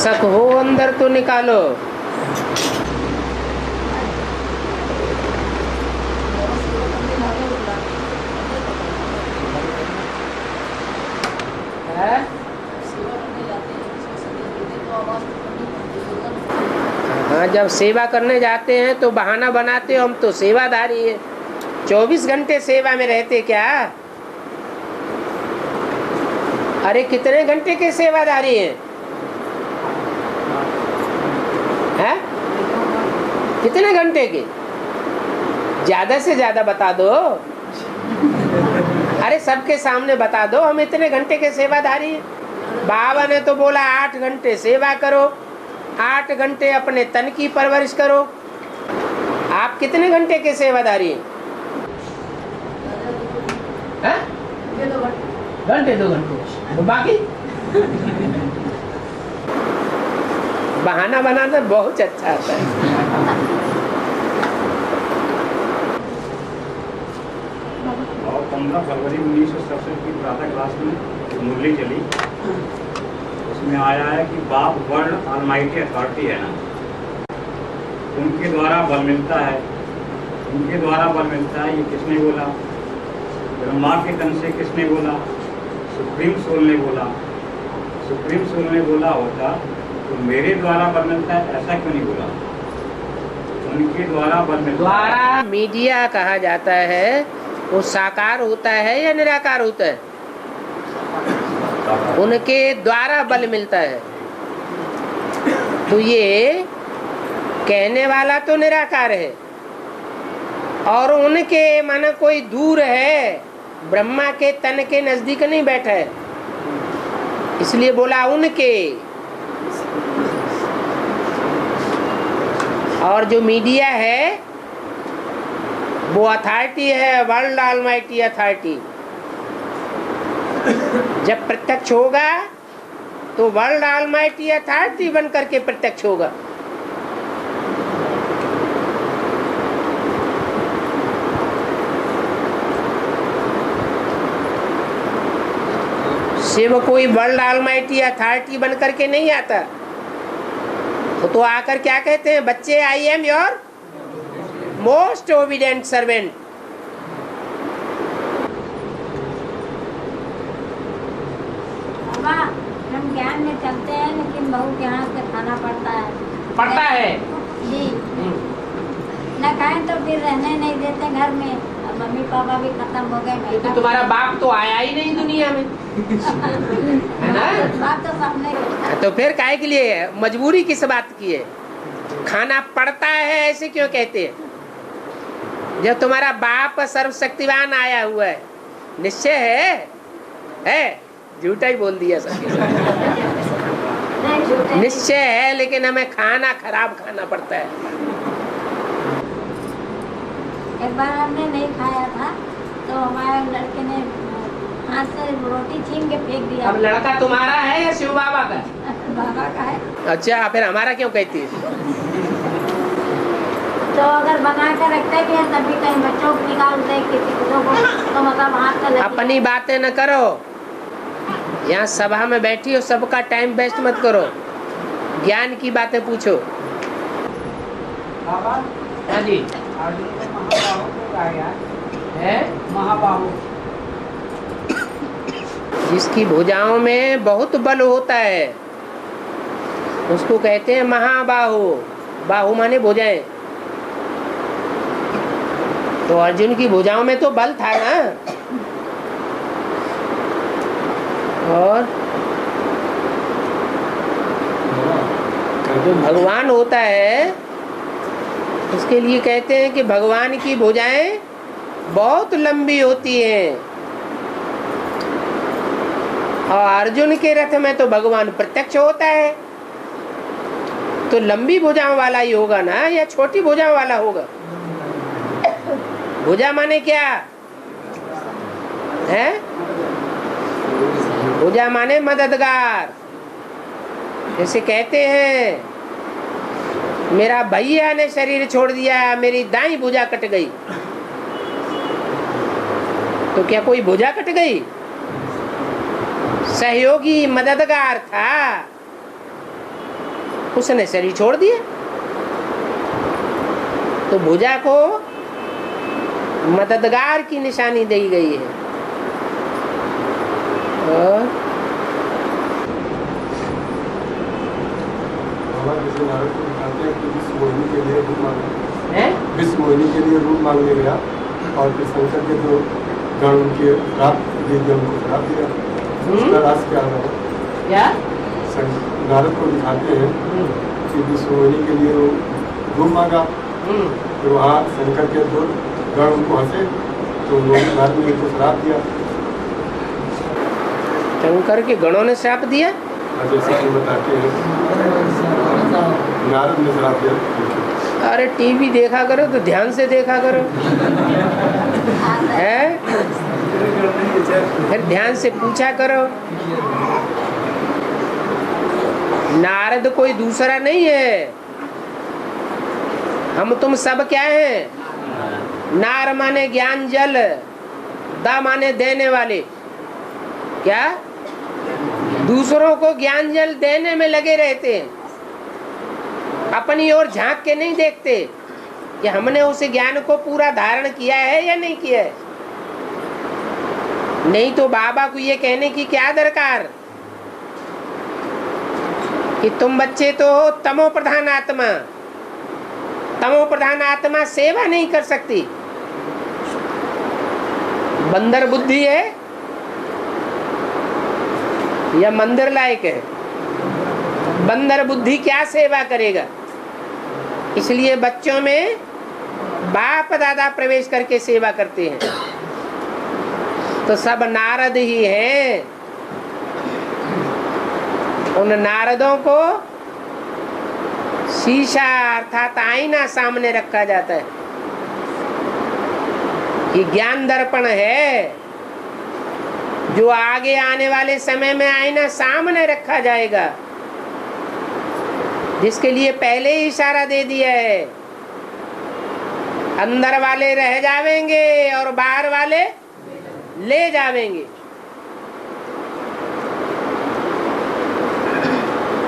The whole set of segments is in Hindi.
शक हो अंदर तो निकालो। हाँ, जब सेवा करने जाते हैं तो बहाना बनाते हो हम तो सेवादारी है। 24 घंटे सेवा में रहते क्या? अरे कितने घंटे के सेवादारी हैं? है? कितने घंटे के? ज्यादा से ज्यादा बता दो। अरे सबके सामने बता दो हम इतने घंटे के सेवादारी हैं। बाबा ने तो बोला 8 घंटे सेवा करो, 8 घंटे अपने तन की परवरिश करो। आप कितने घंटे के सेवादारी हैं? घंटे 2 घंटे तो बाकी बहाना बनाना बहुत अच्छा आता है। 15 फरवरी 1967 की प्रातः क्लास में मुरली चली, उसमें आया है कि बाप वर्ल्ड ऑलमाइटी अथॉरिटी है ना, उनके द्वारा बल मिलता है, उनके द्वारा बल मिलता है। ये किसने बोला? ब्रह्मा के तन से किसने बोला? सुप्रीम सोल ने बोला। सुप्रीम सोल ने बोला होता तो मेरे द्वारा बल मिलता है, ऐसा क्यों नहीं बोला? उनके द्वारा बल मिलता है। द्वारा मीडिया कहा जाता है, वो साकार होता है या निराकार होता है? उनके द्वारा बल मिलता है। तो ये कहने वाला तो निराकार है और उनके माना कोई दूर है, ब्रह्मा के तन के नजदीक नहीं बैठा है, इसलिए बोला उनके। और जो मीडिया है वो अथॉरिटी है, वर्ल्ड ऑलमाइटी अथॉरिटी। जब प्रत्यक्ष होगा तो वर्ल्ड ऑलमाइटी अथॉरिटी बन करके प्रत्यक्ष होगा। शिव कोई वर्ल्ड ऑलमाइटी अथॉरिटी बन करके नहीं आता। तो आकर क्या कहते हैं बच्चे? I am your most obedient servant. हम ज्ञान में चलते हैं लेकिन बहुत यहाँ से खाना पड़ता है जी। न खाएं तो फिर रहने नहीं देते घर में, और मम्मी पापा भी खत्म हो गए। तो तुम्हारा बाप तो आया ही नहीं दुनिया में है ना? बात तो सबने। तो फिर काहे के लिए मजबूरी किस बात की है? खाना पड़ता है ऐसे क्यों कहते हैं? जब तुम्हारा बाप सर्वशक्तिवान आया हुआ है, निश्चय है? झूठा ही बोल दिया सब। निश्चय है, लेकिन हमें खाना खराब खाना पड़ता है। एक बार हमने नहीं खाया था तो हमारे लड़के ने हाथ से रोटी छीन के फेंक दिया। अब लड़का तुम्हारा है या शिव बाबा का? बाबा का है। अच्छा, फिर हमारा क्यों कहती है? तो अगर बना कर रखते भी है तभी कहीं बच्चों को निकाल दे किसी को तो मतलब हाथ का अपनी बातें न करो। यहाँ सभा में बैठी हो, सबका टाइम वेस्ट मत करो, ज्ञान की बातें पूछो। हाँ जी, है महाबाहु, जिसकी भुजाओं में बहुत बल होता है उसको कहते हैं महाबाहु। बाहु माने भुजाएं। तो अर्जुन की भुजाओं में तो बल था ना। और जो भगवान होता है उसके लिए कहते हैं कि भगवान की भुजाएं बहुत लंबी होती हैं। और अर्जुन के रथ में तो भगवान प्रत्यक्ष होता है, तो लंबी भुजाओं वाला ही होगा ना, या छोटी भुजाओं वाला होगा? भुजा माने क्या है? भुजा माने मददगार। जैसे कहते हैं मेरा भैया ने शरीर छोड़ दिया, मेरी दाई भुजा कट गई। तो क्या कोई भुजा कट गई? सहयोगी मददगार था। उसने शरीर छोड़ दिया। तो भुजा को मददगार की निशानी दी गई है। और जैसे नारद को दिखाते हैं कि विश्व मोहिनी के लिए रूप मांगने, हैं? विश्व मोहिनी के लिए रूप मांगने गया और फिर शंकर के जो गण उनके रात दे दिया, उनको श्राप दिया। उसका राज क्या है? क्या? नारद को दिखाते हैं कि विश्व मोहिनी के लिए वो रूप मांगा, फिर वहाँ शंकर के जो गण उनको हंसे तो नारद ने उनको श्राप दिया। शंकर के गणों ने श्राप दिया। जैसे कि बताते हैं नारद ने श्राप दिया। अरे टीवी देखा करो तो ध्यान से देखा करो, है? फिर ध्यान से पूछा करो। नारद कोई दूसरा नहीं है, हम तुम सब क्या हैं? नार माने ज्ञान जल, दा माने देने वाले। क्या? दूसरों को ज्ञान जल देने में लगे रहते हैं, अपनी ओर झांक के नहीं देखते कि हमने उस ज्ञान को पूरा धारण किया है या नहीं किया है। नहीं तो बाबा को ये कहने की क्या दरकार कि तुम बच्चे तो हो तमो प्रधान आत्मा, तमो प्रधान आत्मा सेवा नहीं कर सकती, बंदर बुद्धि है या मंदिर लायक है। बंदर बुद्धि क्या सेवा करेगा? इसलिए बच्चों में बाप दादा प्रवेश करके सेवा करते हैं। तो सब नारद ही हैं। उन नारदों को शीशा अर्थात आईना सामने रखा जाता है। ये ज्ञान दर्पण है जो आगे आने वाले समय में आईना सामने रखा जाएगा, जिसके लिए पहले ही इशारा दे दिया है। अंदर वाले रह जावेंगे और बाहर वाले ले जावेंगे।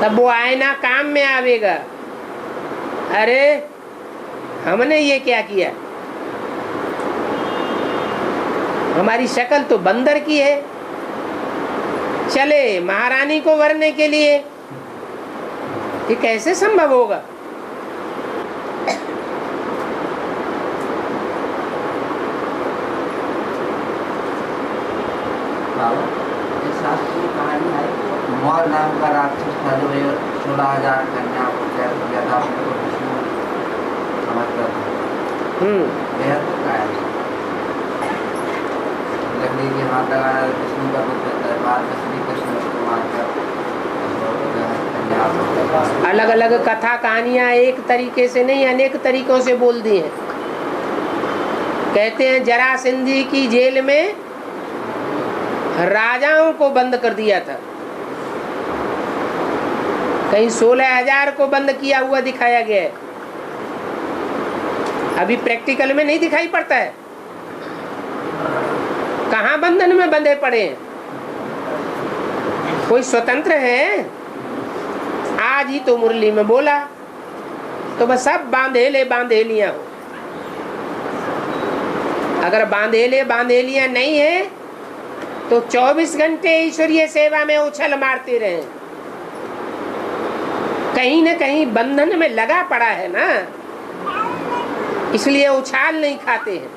तब वो आईना काम में आवेगा। अरे हमने ये क्या किया? हमारी शक्ल तो बंदर की है, चले महारानी को वरने के लिए, ये कैसे संभव होगा? कहानी है, मौर नाम का राक्षस था जो 16,000 कन्या को कैद किया था, अपने को विष्णु समझता था। बेहद तो क्या है, लकड़ी के हाथ लगाया, विष्णु का रूप रहता है, बाद में श्री कृष्ण को मारकर अलग अलग कथा कहानियां एक तरीके से नहीं अनेक तरीकों से बोल दी हैं। कहते हैं जरासंधी की जेल में राजाओं को बंद कर दिया था, कहीं 16,000 को बंद किया हुआ दिखाया गया है। अभी प्रैक्टिकल में नहीं दिखाई पड़ता है, कहाँ बंधन में बंधे पड़े हैं। कोई स्वतंत्र है? आज ही तो मुरली में बोला तो बस सब बांधेले बांधेलियां हो। अगर बांधेले बांधेलियां नहीं है तो 24 घंटे ईश्वरीय सेवा में उछल मारते रहे। कहीं न कहीं बंधन में लगा पड़ा है ना, इसलिए उछाल नहीं खाते हैं।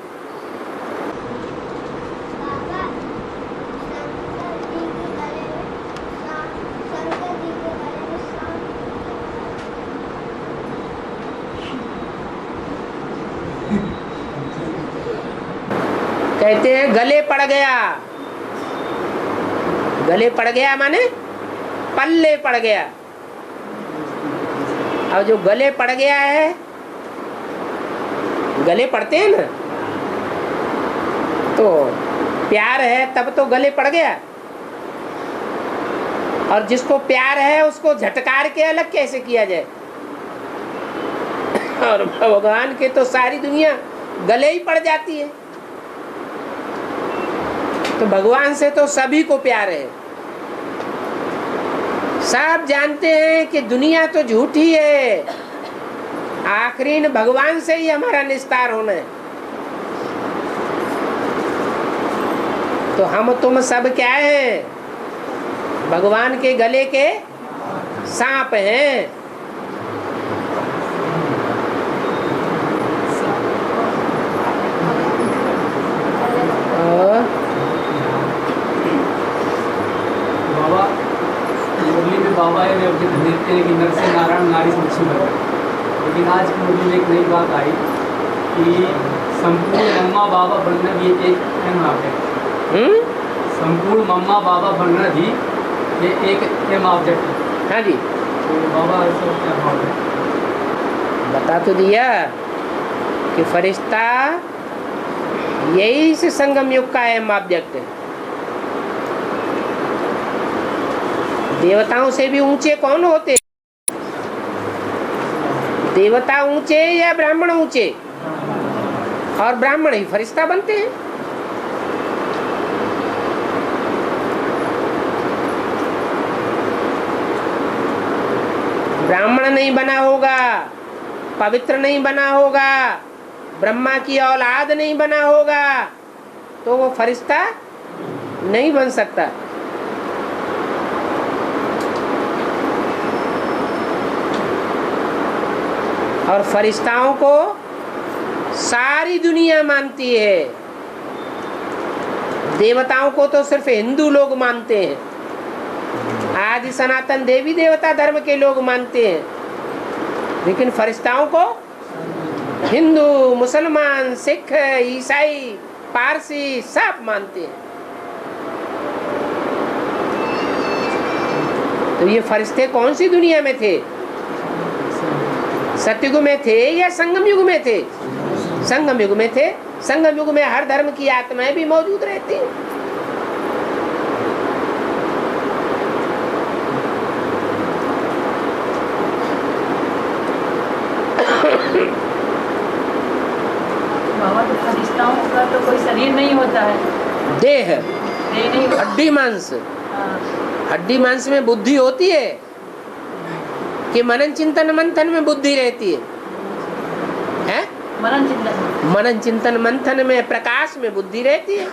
कहते हैं गले पड़ गया। गले पड़ गया माने पल्ले पड़ गया। अब जो गले पड़ गया है, गले पड़ते हैं ना, तो प्यार है तब तो गले पड़ गया। और जिसको प्यार है उसको झटकार के अलग कैसे किया जाए? और भगवान के तो सारी दुनिया गले ही पड़ जाती है। तो भगवान से तो सभी को प्यार है, सब जानते हैं कि दुनिया तो झूठी है, आखिरी भगवान से ही हमारा निस्तार होना है। तो हम तुम सब क्या हैं? भगवान के गले के सांप हैं। बाबा मुरली में बाबा है देखते हैं कि नर से नारायण नारी से लक्ष्मी बन गए, लेकिन आज की मुरली में एक नई बात आई कि संपूर्ण मम्मा बाबा बनना भी एक अहम ऑब्जेक्ट है। संपूर्ण मम्मा बाबा बनना भी ये एक अहम ऑब्जेक्ट है। हाँ जी, तो बाबा ऐसा क्या भाव है? बता तो दिया कि फरिश्ता यही से संगम युग का अहम ऑब्जेक्ट है। देवताओं से भी ऊंचे कौन होते? देवता ऊंचे या ब्राह्मण ऊंचे? और ब्राह्मण ही फरिश्ता बनते हैं। ब्राह्मण नहीं बना होगा, पवित्र नहीं बना होगा, ब्रह्मा की औलाद नहीं बना होगा, तो वो फरिश्ता नहीं बन सकता। और फरिश्ताओं को सारी दुनिया मानती है, देवताओं को तो सिर्फ हिंदू लोग मानते हैं। आदि सनातन देवी देवता धर्म के लोग मानते हैं, लेकिन फरिश्ताओं को हिंदू, मुसलमान, सिख, ईसाई, पारसी सब मानते हैं। तो ये फरिश्ते कौन सी दुनिया में थे? सतयुग में थे या संगम युग में थे? संगम युग में थे। संगम युग में हर धर्म की आत्माएं भी मौजूद रहती हैं। बाबा तो फरिश्ताओं का तो कोई शरीर नहीं होता है, देह, नहीं हड्डी मांस। हाँ, हड्डी मांस में बुद्धि होती है कि मनन चिंतन मंथन में बुद्धि रहती है? हैं? मनन चिंतन मंथन में प्रकाश में बुद्धि रहती है।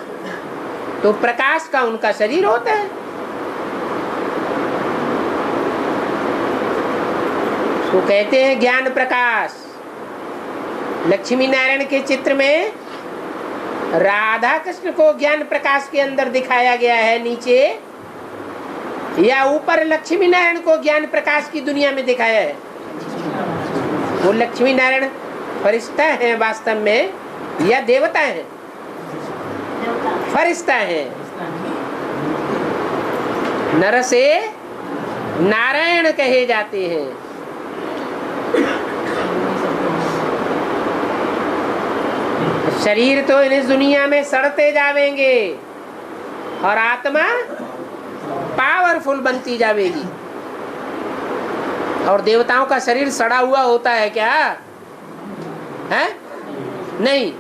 तो प्रकाश का उनका शरीर होता है। तो कहते हैं ज्ञान प्रकाश। लक्ष्मी नारायण के चित्र में राधा कृष्ण को ज्ञान प्रकाश के अंदर दिखाया गया है नीचे, या ऊपर लक्ष्मी नारायण को ज्ञान प्रकाश की दुनिया में दिखाया है? वो लक्ष्मी नारायण फरिश्ता है वास्तव में या देवता है? फरिश्ता है। नर से नारायण कहे जाते हैं। शरीर तो इस दुनिया में सड़ते जावेंगे और आत्मा पावरफुल बनती जावेगी। और देवताओं का शरीर सड़ा हुआ होता है क्या? है? नहीं।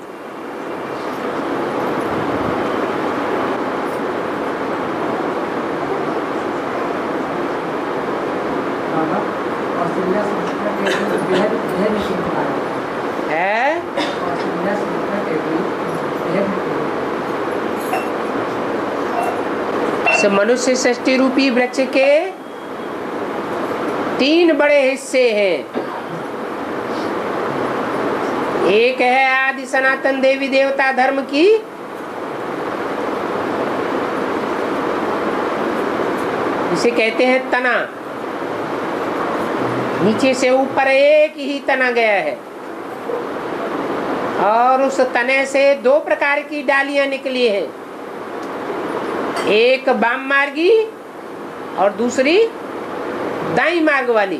मनुष्य सृष्टि रूपी वृक्ष के 3 बड़े हिस्से हैं। एक है आदि सनातन देवी देवता धर्म की, इसे कहते हैं तना। नीचे से ऊपर एक ही तना गया है और उस तने से 2 प्रकार की डालियां निकली हैं, एक वाम मार्गी और दूसरी दाई मार्ग वाली।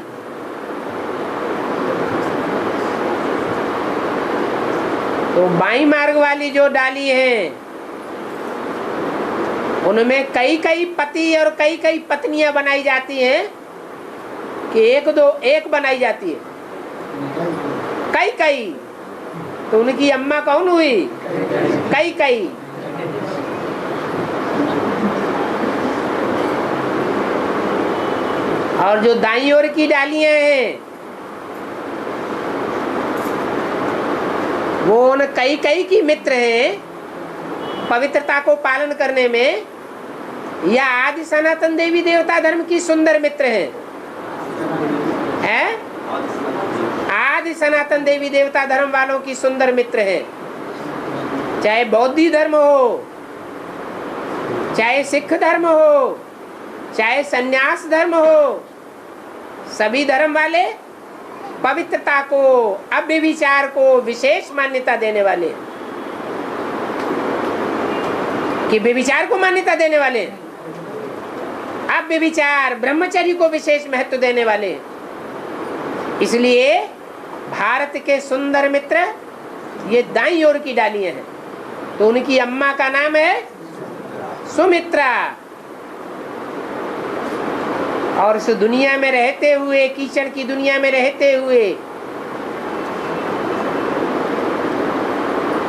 तो बाई मार्ग वाली जो डाली है उनमें कई कई पति और कई कई पत्नियां बनाई जाती हैं कि एक बनाई जाती है, कई कई। तो उनकी अम्मा कौन हुई? कई कई। और जो दाईं ओर की डालियां हैं वो उन कई कई की मित्र हैं पवित्रता को पालन करने में, या आदि सनातन देवी देवता धर्म की सुंदर मित्र हैं? आदि सनातन देवी देवता धर्म वालों की सुंदर मित्र हैं। चाहे बौद्धी धर्म हो, चाहे सिख धर्म हो, चाहे सन्यास धर्म हो, सभी धर्म वाले पवित्रता को, अव्यभिचार को विशेष मान्यता देने वाले, कि व्यभिचार को मान्यता देने वाले, अव्यभिचार ब्रह्मचर्य को विशेष महत्व देने वाले। इसलिए भारत के सुंदर मित्र ये दाईं ओर की डालियां हैं। तो उनकी अम्मा का नाम है सुमित्रा। और इस दुनिया में रहते हुए, कीचड़ की दुनिया में रहते हुए,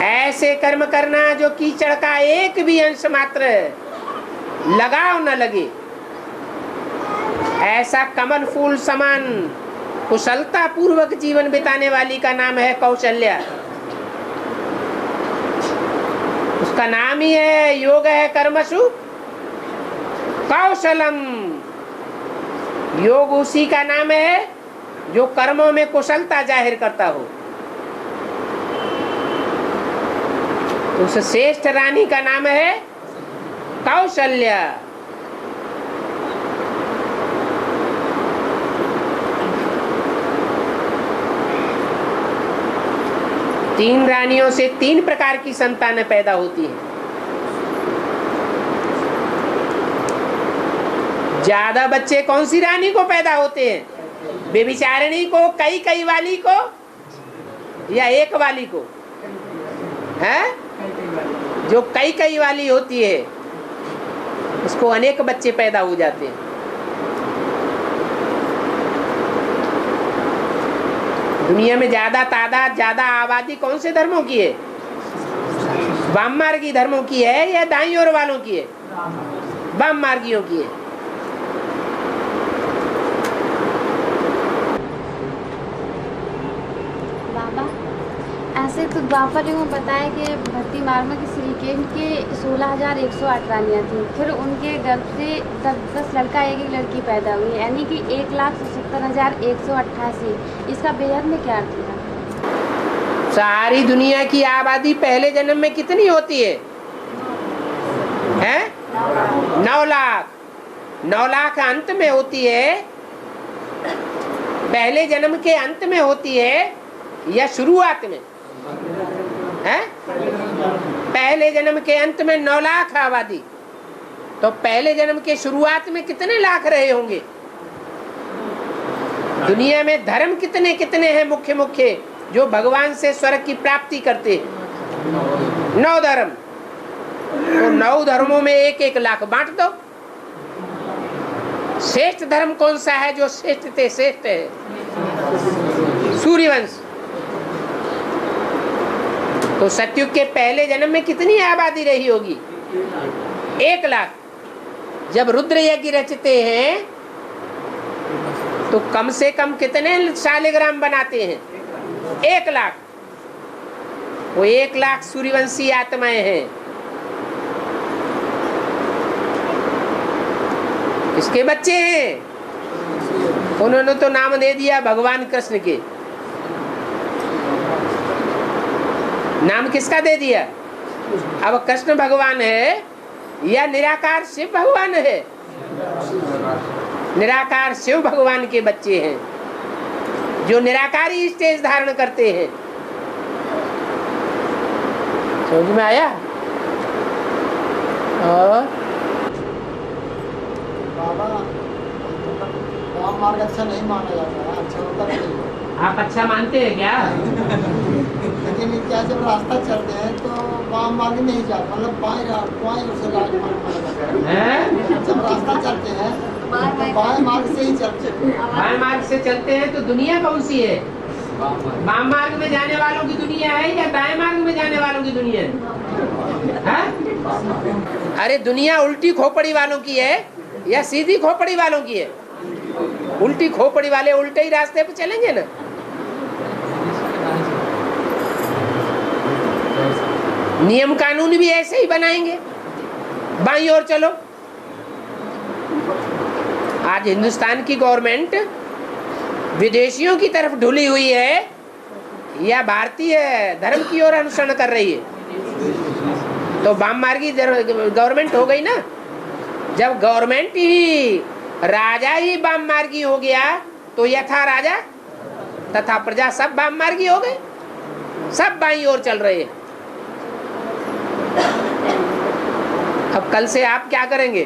ऐसे कर्म करना जो कीचड़ का एक भी अंश मात्र लगाव न लगे, ऐसा कमल फूल समान कुशलता पूर्वक जीवन बिताने वाली का नाम है कौशल्या। उसका नाम ही है योग है कर्मसु कौशलम। योग उसी का नाम है जो कर्मों में कुशलता जाहिर करता हो। तो उस श्रेष्ठ रानी का नाम है कौशल्या। तीन रानियों से तीन प्रकार की संतानें पैदा होती हैं। ज्यादा बच्चे कौन सी रानी को पैदा होते हैं? व्यभिचारिणी को, कई कई वाली को, या एक वाली को? है जो कई कई वाली होती है उसको अनेक बच्चे पैदा हो जाते हैं। दुनिया में ज्यादा तादाद, ज्यादा आबादी कौन से धर्मों की है? वाम मार्गी धर्मों की है या दाईं ओर वालों की है? वाम मार्गियों की है। बाबा, ऐसे तो द्वापर युग में बताया कि भक्ति मार्ग में श्री कृष्ण के 16,108 रानियाँ थी। फिर उनके गर्भ से 10 लड़का, एक लड़की पैदा हुई, यानी कि 1,77,188। इसका बेहद में क्या अर्थ था? सारी दुनिया की आबादी पहले जन्म में कितनी होती है? 9 लाख। 9 लाख अंत में होती है, पहले जन्म के अंत में होती है या शुरुआत में? पहले जन्म के अंत में 9 लाख आबादी, तो पहले जन्म के शुरुआत में कितने लाख रहे होंगे? दुनिया में धर्म कितने कितने हैं मुख्य मुख्य जो भगवान से स्वर्ग की प्राप्ति करते हैं? 9 धर्म। तो 9 धर्मों में 1-1 लाख बांट दो। श्रेष्ठ धर्म कौन सा है जो श्रेष्ठ है? सूर्यवंश। तो सतयुग के पहले जन्म में कितनी आबादी रही होगी? 1 लाख। जब रुद्र यज्ञ रचते हैं तो कम से कम कितने शालिग्राम बनाते हैं? 1 लाख। वो 1 लाख सूर्यवंशी आत्माएं हैं। इसके बच्चे हैं, उन्होंने तो नाम दे दिया भगवान कृष्ण के। नाम किसका दे दिया? अब कृष्ण भगवान है या निराकार शिव भगवान है? निराकार शिव भगवान के बच्चे हैं जो निराकारी स्टेज धारण करते हैं। समझ में आया? और बाबा, वाम मार्ग अच्छा नहीं माना जाता है, अच्छा होता नहीं। आप अच्छा मानते हैं क्या? लेकिन क्या जब रास्ता चलते हैं तो वाम मार्ग नहीं जाते, मतलब बाएं से माना है। जब रास्ता चलते हैं तो बाएं मार्ग से ही चलते हैं। बाएं मार्ग से चलते हैं तो दुनिया कौन सी है? वाम मार्ग में जाने वालों की दुनिया है या दाएं मार्ग में जाने वालों की दुनिया है? अरे दुनिया उल्टी खोपड़ी वालों की है या सीधी खोपड़ी वालों की है? उल्टी खोपड़ी वाले उल्टे ही रास्ते पे चलेंगे ना। नियम कानून भी ऐसे ही बनाएंगे, बाईं ओर चलो। आज हिंदुस्तान की गवर्नमेंट विदेशियों की तरफ ढुली हुई है या भारतीय धर्म की ओर अनुसरण कर रही है? तो वाममार्गी गवर्नमेंट हो गई ना। जब गवर्नमेंट ही, राजा ही वाममार्गी हो गया तो यथा राजा तथा प्रजा सब वाममार्गी हो गए, सब बाईं ओर चल रहे हैं। अब कल से आप क्या करेंगे?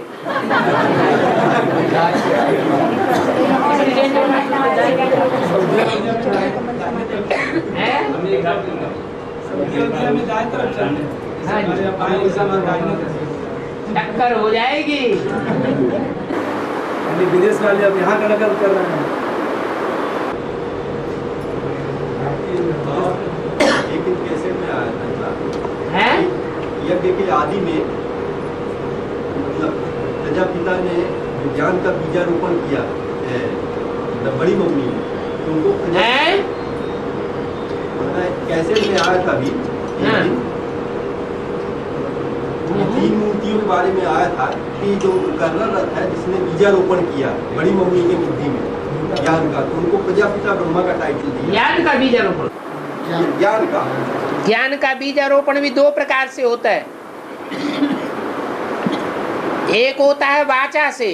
टक्कर हो जाएगी। विदेश वाले अब यहाँ का नकल कर रहे हैं। लेकिन कैसे में आया है यज्ञ के आदि में, मतलब प्रजापिता ने विज्ञान का बीजारोपण किया बड़ी मम्मी ने, तो उनको कैसे में आया था अभी तीन मूर्तियों के बारे में आया था कि जो कर्णन रथ है जिसने बीजारोपण किया बड़ी मम्मी के बुद्धि में ज्ञान का, तो उनको प्रजापिता ब्रह्मा का टाइटल दिया। ज्ञान का बीजारोपण, ज्ञान का बीजारोपण भी दो प्रकार से होता है। एक होता है वाचा से,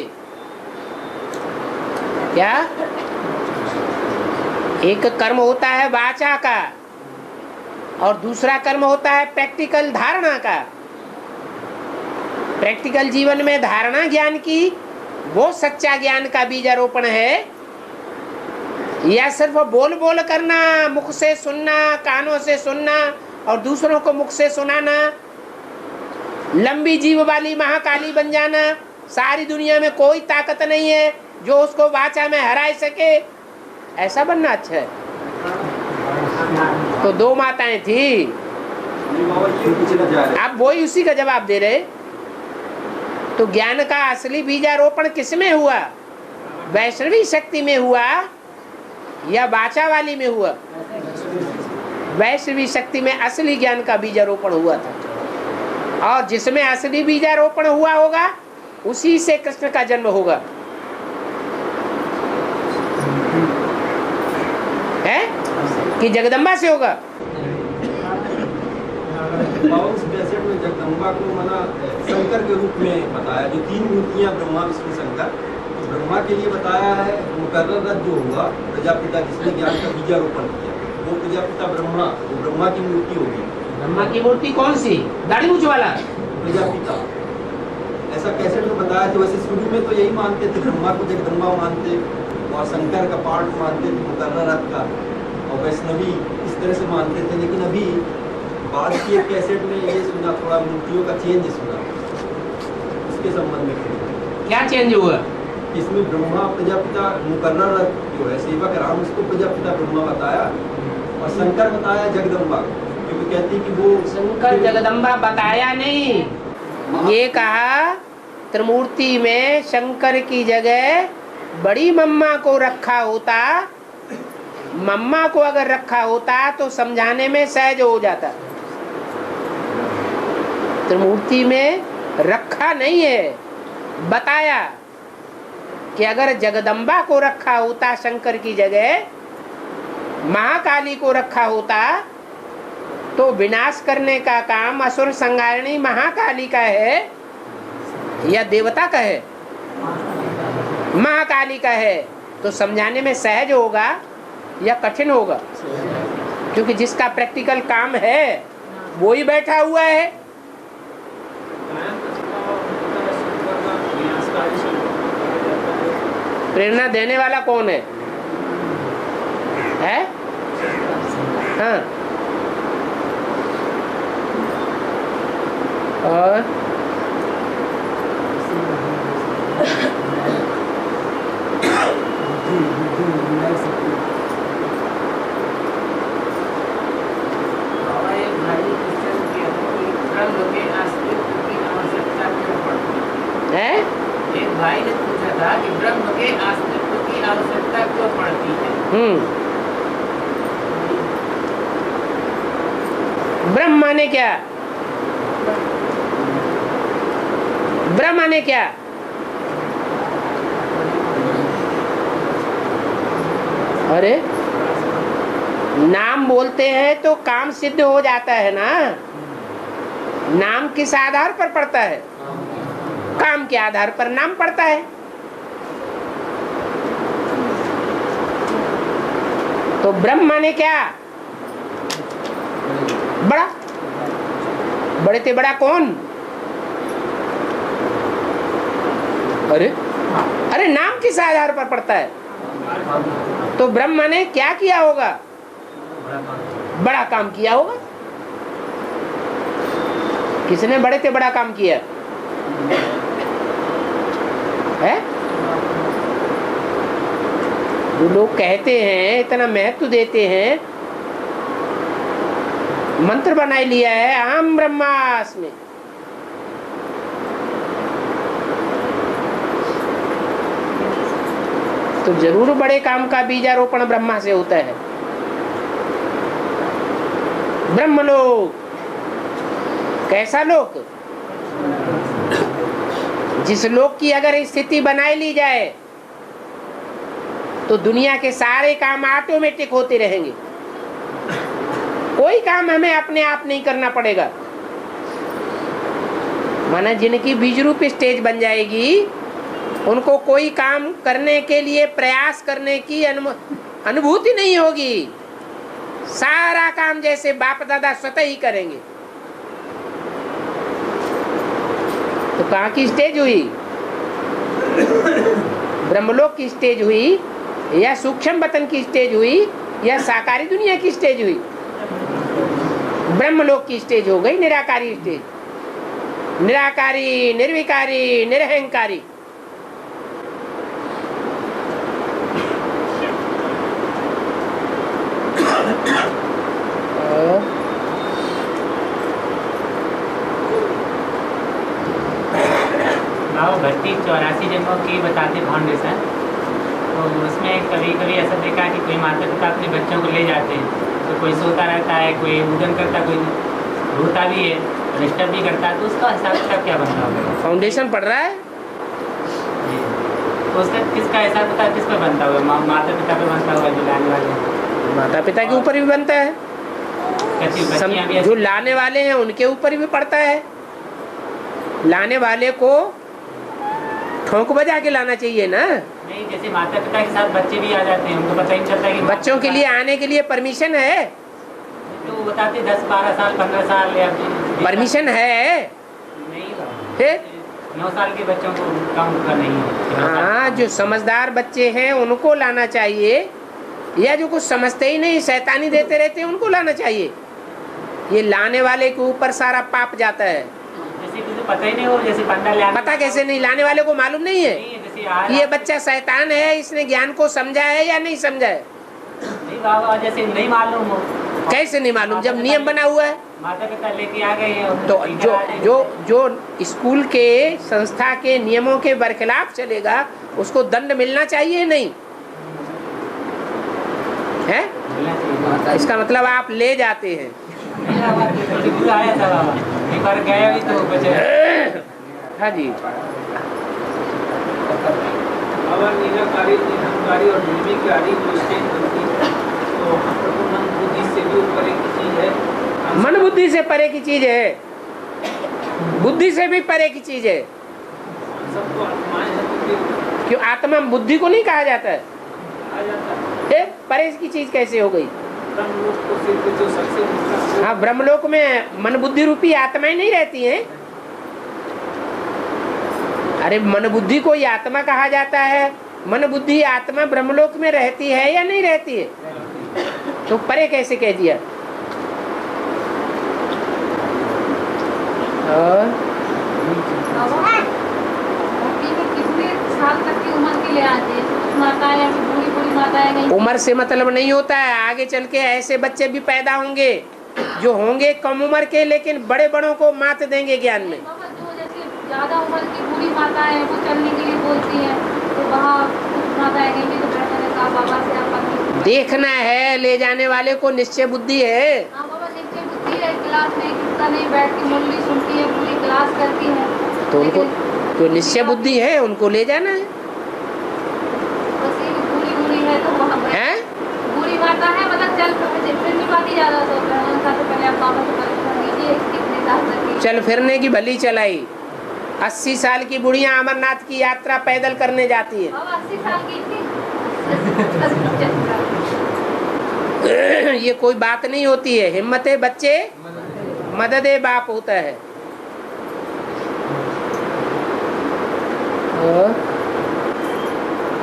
क्या? एक कर्म होता है वाचा का और दूसरा कर्म होता है प्रैक्टिकल धारणा का। प्रैक्टिकल जीवन में धारणा ज्ञान की, वो सच्चा ज्ञान का बीजारोपण है। या सिर्फ बोल बोल करना, मुख से सुनना, कानों से सुनना और दूसरों को मुख से सुनाना, लंबी जीव वाली महाकाली बन जाना, सारी दुनिया में कोई ताकत नहीं है जो उसको वाचा में हरा सके, ऐसा बनना अच्छा है। तो दो माताएं थी, आप वही उसी का जवाब दे रहे। तो ज्ञान का असली बीजारोपण किसमें हुआ? वैष्णवी शक्ति में हुआ या वाचा वाली में हुआ? वैष्णवी शक्ति में असली ज्ञान का बीजारोपण हुआ था, और जिसमें असली बीजारोपण हुआ होगा उसी से कृष्ण का जन्म होगा। है कि जगदम्बा से होगा? जगदम्बा को मना शंकर के रूप में बताया, जो तीन मूर्तियां ब्रह्मा विष्णु शंकर, तो ब्रह्मा के लिए बताया है मुकर्रर रथ जो हुआ प्रजापिता जिसने ज्ञान का बीजारोपण किया, वो प्रजापिता ब्रह्मा, वो ब्रह्मा की मूर्ति होगी। ब्रह्मा की मूर्ति कौन सी? दाढ़ी मूंछ वाला प्रजापिता, ऐसा कैसे तो बताया था। वैसे शुरू में तो यही मानते थे, ब्रह्मा को जगदम्बा मानते और शंकर का पार्ट मानते थे मुकर्रर रथ का, और वैष्णवी इस तरह से मानते थे। लेकिन अभी बाद की एक कैसेट में ये सुना, थोड़ा मूर्तियों का चेंज सुना, उसके संबंध में क्या चेंज हुआ? इसमें ब्रह्मा प्रजापिता मुकर्रर रथ जो है सेवक राम, उसको प्रजापिता ब्रह्मा बताया और शंकर बताया जगदम्बा, क्योंकि कहती कि वो शंकर जगदम्बा बताया नहीं, ये कहा त्रिमूर्ति में शंकर की जगह बड़ी मम्मा को रखा होता, मम्मा को अगर रखा होता तो समझाने में सहज हो जाता। त्रिमूर्ति में रखा नहीं है, बताया कि अगर जगदम्बा को रखा होता शंकर की जगह, महाकाली को रखा होता, तो विनाश करने का काम असुर संहारिणी महाकाली का है या देवता का है? महाकाली का है। तो समझाने में सहज होगा या कठिन होगा? क्योंकि जिसका प्रैक्टिकल काम है वो ही बैठा हुआ है। प्रेरणा देने वाला कौन है? हाँ, और एक भाई ने पूछा था कि ब्रह्म के अस्तित्व की आवश्यकता क्यों पड़ती है? ब्रह्म माने क्या? ब्रह्म माने क्या? अरे नाम बोलते हैं तो काम सिद्ध हो जाता है ना। नाम किस आधार पर पड़ता है? काम के आधार पर नाम पड़ता है। तो ब्रह्म माने क्या? बड़ा। बड़े से बड़ा कौन? अरे अरे नाम किस आधार पर पड़ता है? तो ब्रह्म माने क्या किया होगा? बड़ा काम किया होगा। किसने बड़े से बड़ा काम किया है? जो लोग कहते हैं, इतना महत्व देते हैं, मंत्र बना लिया है अहम ब्रह्मास्मि। तो जरूर बड़े काम का बीजारोपण ब्रह्मा से होता है। ब्रह्मलोक कैसा लोक? जिस लोक की अगर स्थिति बनाई ली जाए तो दुनिया के सारे काम ऑटोमेटिक होते रहेंगे। कोई काम हमें अपने आप नहीं करना पड़ेगा। माना जिनकी बीज रूप स्टेज बन जाएगी, उनको कोई काम करने के लिए प्रयास करने की अनुभूति नहीं होगी। सारा काम जैसे बाप दादा स्वतः ही करेंगे। तो कहाँ की स्टेज हुई? ब्रह्मलोक की स्टेज हुई, या सूक्ष्म वतन की स्टेज हुई, या साकारी दुनिया की स्टेज हुई? ब्रह्मलोक की स्टेज हो गई, निराकारी स्टेज। निराकारी, निर्विकारी, निरहंकारी। भक्ति 84 जन्मों की बताते फाउंडेशन, तो उसमें कभी कभी ऐसा देखा कि कोई माता पिता अपने बच्चों को ले जाते हैं, तो कोई सोता रहता है, कोई उदन करता, कोई रोता भी है, डिस्टर्ब भी करता है, तो उसका हिसाब किताब क्या बनता होगा? फाउंडेशन पढ़ रहा है तो उसका किसका हिसाब किताब किस पर बनता होगा? माता पिता पे बनता होगा, जो लाने वाले माता पिता के ऊपर भी बनता है, जो लाने वाले हैं उनके ऊपर भी पड़ता है। लाने वाले को ठोंक बजा के लाना चाहिए ना। नहीं, जैसे माता पिता के साथ बच्चे भी आ जाते हैं, उनको पता ही नहीं चलता कि बच्चों के लिए आने के लिए परमिशन है। तो बताते 10-12 साल 15 साल या परमिशन है। नहीं, 9 साल के बच्चों को कम का नहीं है। हाँ, जो समझदार बच्चे हैं उनको लाना चाहिए, या जो कुछ समझते ही नहीं शैतानी देते रहते हैं उनको लाना चाहिए। ये लाने वाले के ऊपर सारा पाप जाता है। पता ही नहीं हो, जैसे पता कैसे नहीं? लाने वाले को मालूम नहीं है कि ये बच्चा शैतान है, इसने ज्ञान को समझा है या नहीं समझा है? नहीं बाबा, जैसे नहीं मालूम हो। कैसे नहीं मालूम? जब नियम बना हुआ है। माता पिता लेके आ गए हैं, तो जो स्कूल के संस्था के नियमों के बरखिलाफ चलेगा उसको दंड मिलना चाहिए नहीं है? इसका मतलब आप ले जाते हैं। आया था बाबा, एक बार गया भी तो बचे। हाँ जी। निराकारी, निरंकारी और निर्विकारी जो स्टेज बनती है, तो मन बुद्धि से भी ऊपर एक चीज है। मन बुद्धि से परे की चीज है, बुद्धि से भी परे की चीज है। सबको आत्माएं हैं, क्यों आत्मा बुद्धि को नहीं कहा जाता है? परे की चीज कैसे हो गई? हाँ, ब्रह्मलोक में मन बुद्धि रूपी आत्माएं नहीं रहती हैं। अरे मन बुद्धि को ही आत्मा कहा जाता है। मन बुद्धि आत्मा ब्रह्मलोक में रहती है या नहीं रहती है? तो परे कैसे कह दिया? कितने साल तक की उम्र के लिए आते हैं? माताएं या बूढ़ी बूढ़ी माताएं? उम्र से मतलब नहीं होता है। आगे चल के ऐसे बच्चे भी पैदा होंगे जो होंगे कम उम्र के, लेकिन बड़े बड़ों को मात देंगे ज्ञान में। जो जैसे ज्यादा उम्र की बूढ़ी माताएं वो चलने के लिए बोलती हैं, तो वहाँ कुछ माताएं कहेंगी तो कहा बाबा से आप देखना है, ले जाने वाले को निश्चय बुद्धि है। हाँ बाबा निश्चय बुद्धि है, क्लास में कितना नहीं बैठ के मुरली सुनती है, पूरी क्लास करती है, तो उनको जो निश्चय बुद्धि है उनको ले जाना है। बस ये बुरी है तो वहाँ हैं? बुरी माता है, मतलब चल फिर नहीं पाती ज्यादा, तो उनका तो पहले आप बाबा से परेशान कीजिए कितने साल तक चल फिरने की भली चलाई। 80 साल की बुढ़िया अमरनाथ की यात्रा पैदल करने जाती है। बाबा 80 साल की थी। ये कोई बात नहीं होती है। हिम्मते बच्चे मददे बाप होता है।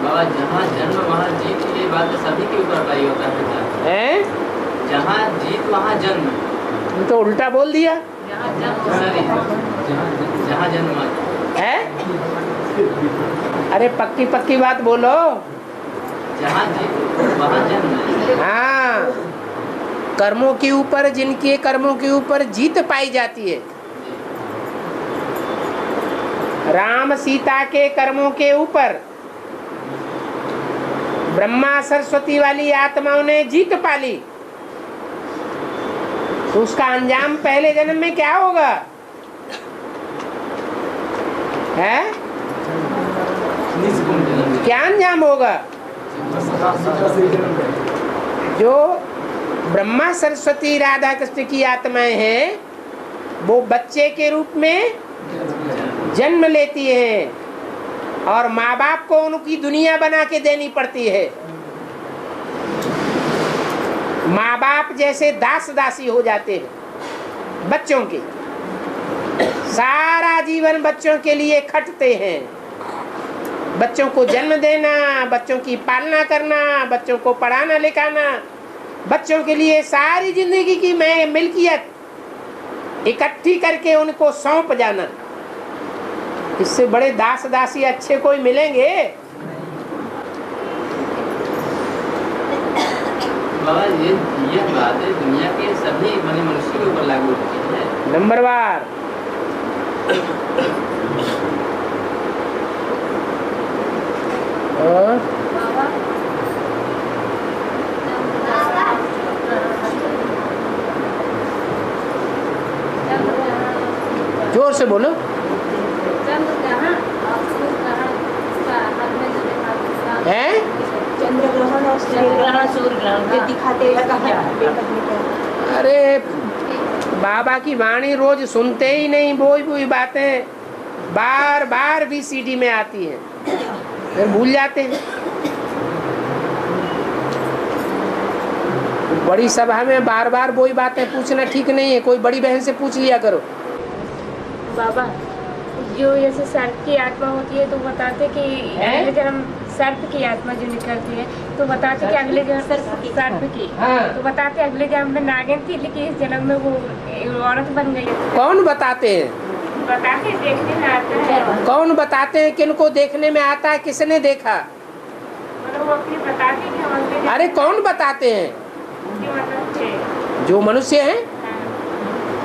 बाबा जहाँ जन्म वहाँ जीत, ये बात सभी के ऊपर अप्लाई होता है। जहाँ जीत वहाँ जन्म, तो उल्टा बोल दिया। जहाँ जन्म है। अरे पक्की पक्की बात बोलो। जहाँ जीत वहाँ जन्म। हाँ, कर्मों के ऊपर, जिनके कर्मों के ऊपर जीत पाई जाती है। राम सीता के कर्मों के ऊपर ब्रह्मा सरस्वती वाली आत्माओं ने जीत पाली, तो उसका अंजाम पहले जन्म में क्या होगा? है क्या अंजाम होगा? जो ब्रह्मा सरस्वती राधा कृष्ण की आत्माएं हैं वो बच्चे के रूप में जन्म लेती हैं और माँ बाप को उनकी दुनिया बना के देनी पड़ती है। माँ बाप जैसे दास दासी हो जाते हैं बच्चों के, सारा जीवन बच्चों के लिए खटते हैं। बच्चों को जन्म देना, बच्चों की पालना करना, बच्चों को पढ़ाना लिखाना, बच्चों के लिए सारी जिंदगी की मिल्कियत इकट्ठी करके उनको सौंप जाना। इससे बड़े दास दासी अच्छे कोई मिलेंगे? बाबा ये बात है दुनिया के सभी मनुष्य के ऊपर लागू होती है। नंबरवार जोर से बोलो। है चंद्रग्रहण और सूर्य ग्रहण दिखाते हैं। अरे बाबा की वाणी रोज सुनते ही नहीं, वही बातें बार बार भी सीडी में आती हैं, फिर भूल जाते हैं। बड़ी सभा में बार बार वही बातें पूछना ठीक नहीं है। कोई बड़ी बहन से पूछ लिया करो। बाबा जो जैसे सर्प की आत्मा होती है तो बताते कि अगले जन्म सर्प की आत्मा जो निकलती है तो बताते कि अगले जन्म सर्प की तो बताते अगले जन्म में नागिन थी, लेकिन इस जन्म में वो औरत बन गई। कौन बताते हैं? बताते देखने में आता है। कौन बताते हैं? किनको देखने में आता है? किसने देखा? मतलब वो अपनी बताते कि हम। अरे कौन बताते हैं? जो मनुष्य हैं।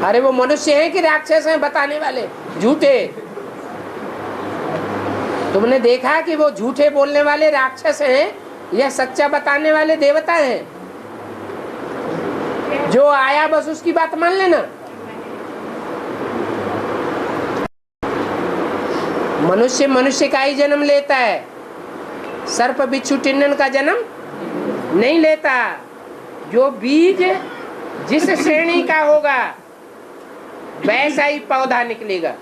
अरे वो मनुष्य हैं कि राक्षस हैं बताने वाले? झूठे। तुमने देखा कि वो झूठे बोलने वाले राक्षस हैं या सच्चा बताने वाले देवता हैं? जो आया बस उसकी बात मान लेना। मनुष्य मनुष्य का ही जन्म लेता है, सर्प बिच्छू टिन्नन का जन्म नहीं लेता। जो बीज जिस श्रेणी का होगा वैसा ही पौधा निकलेगा।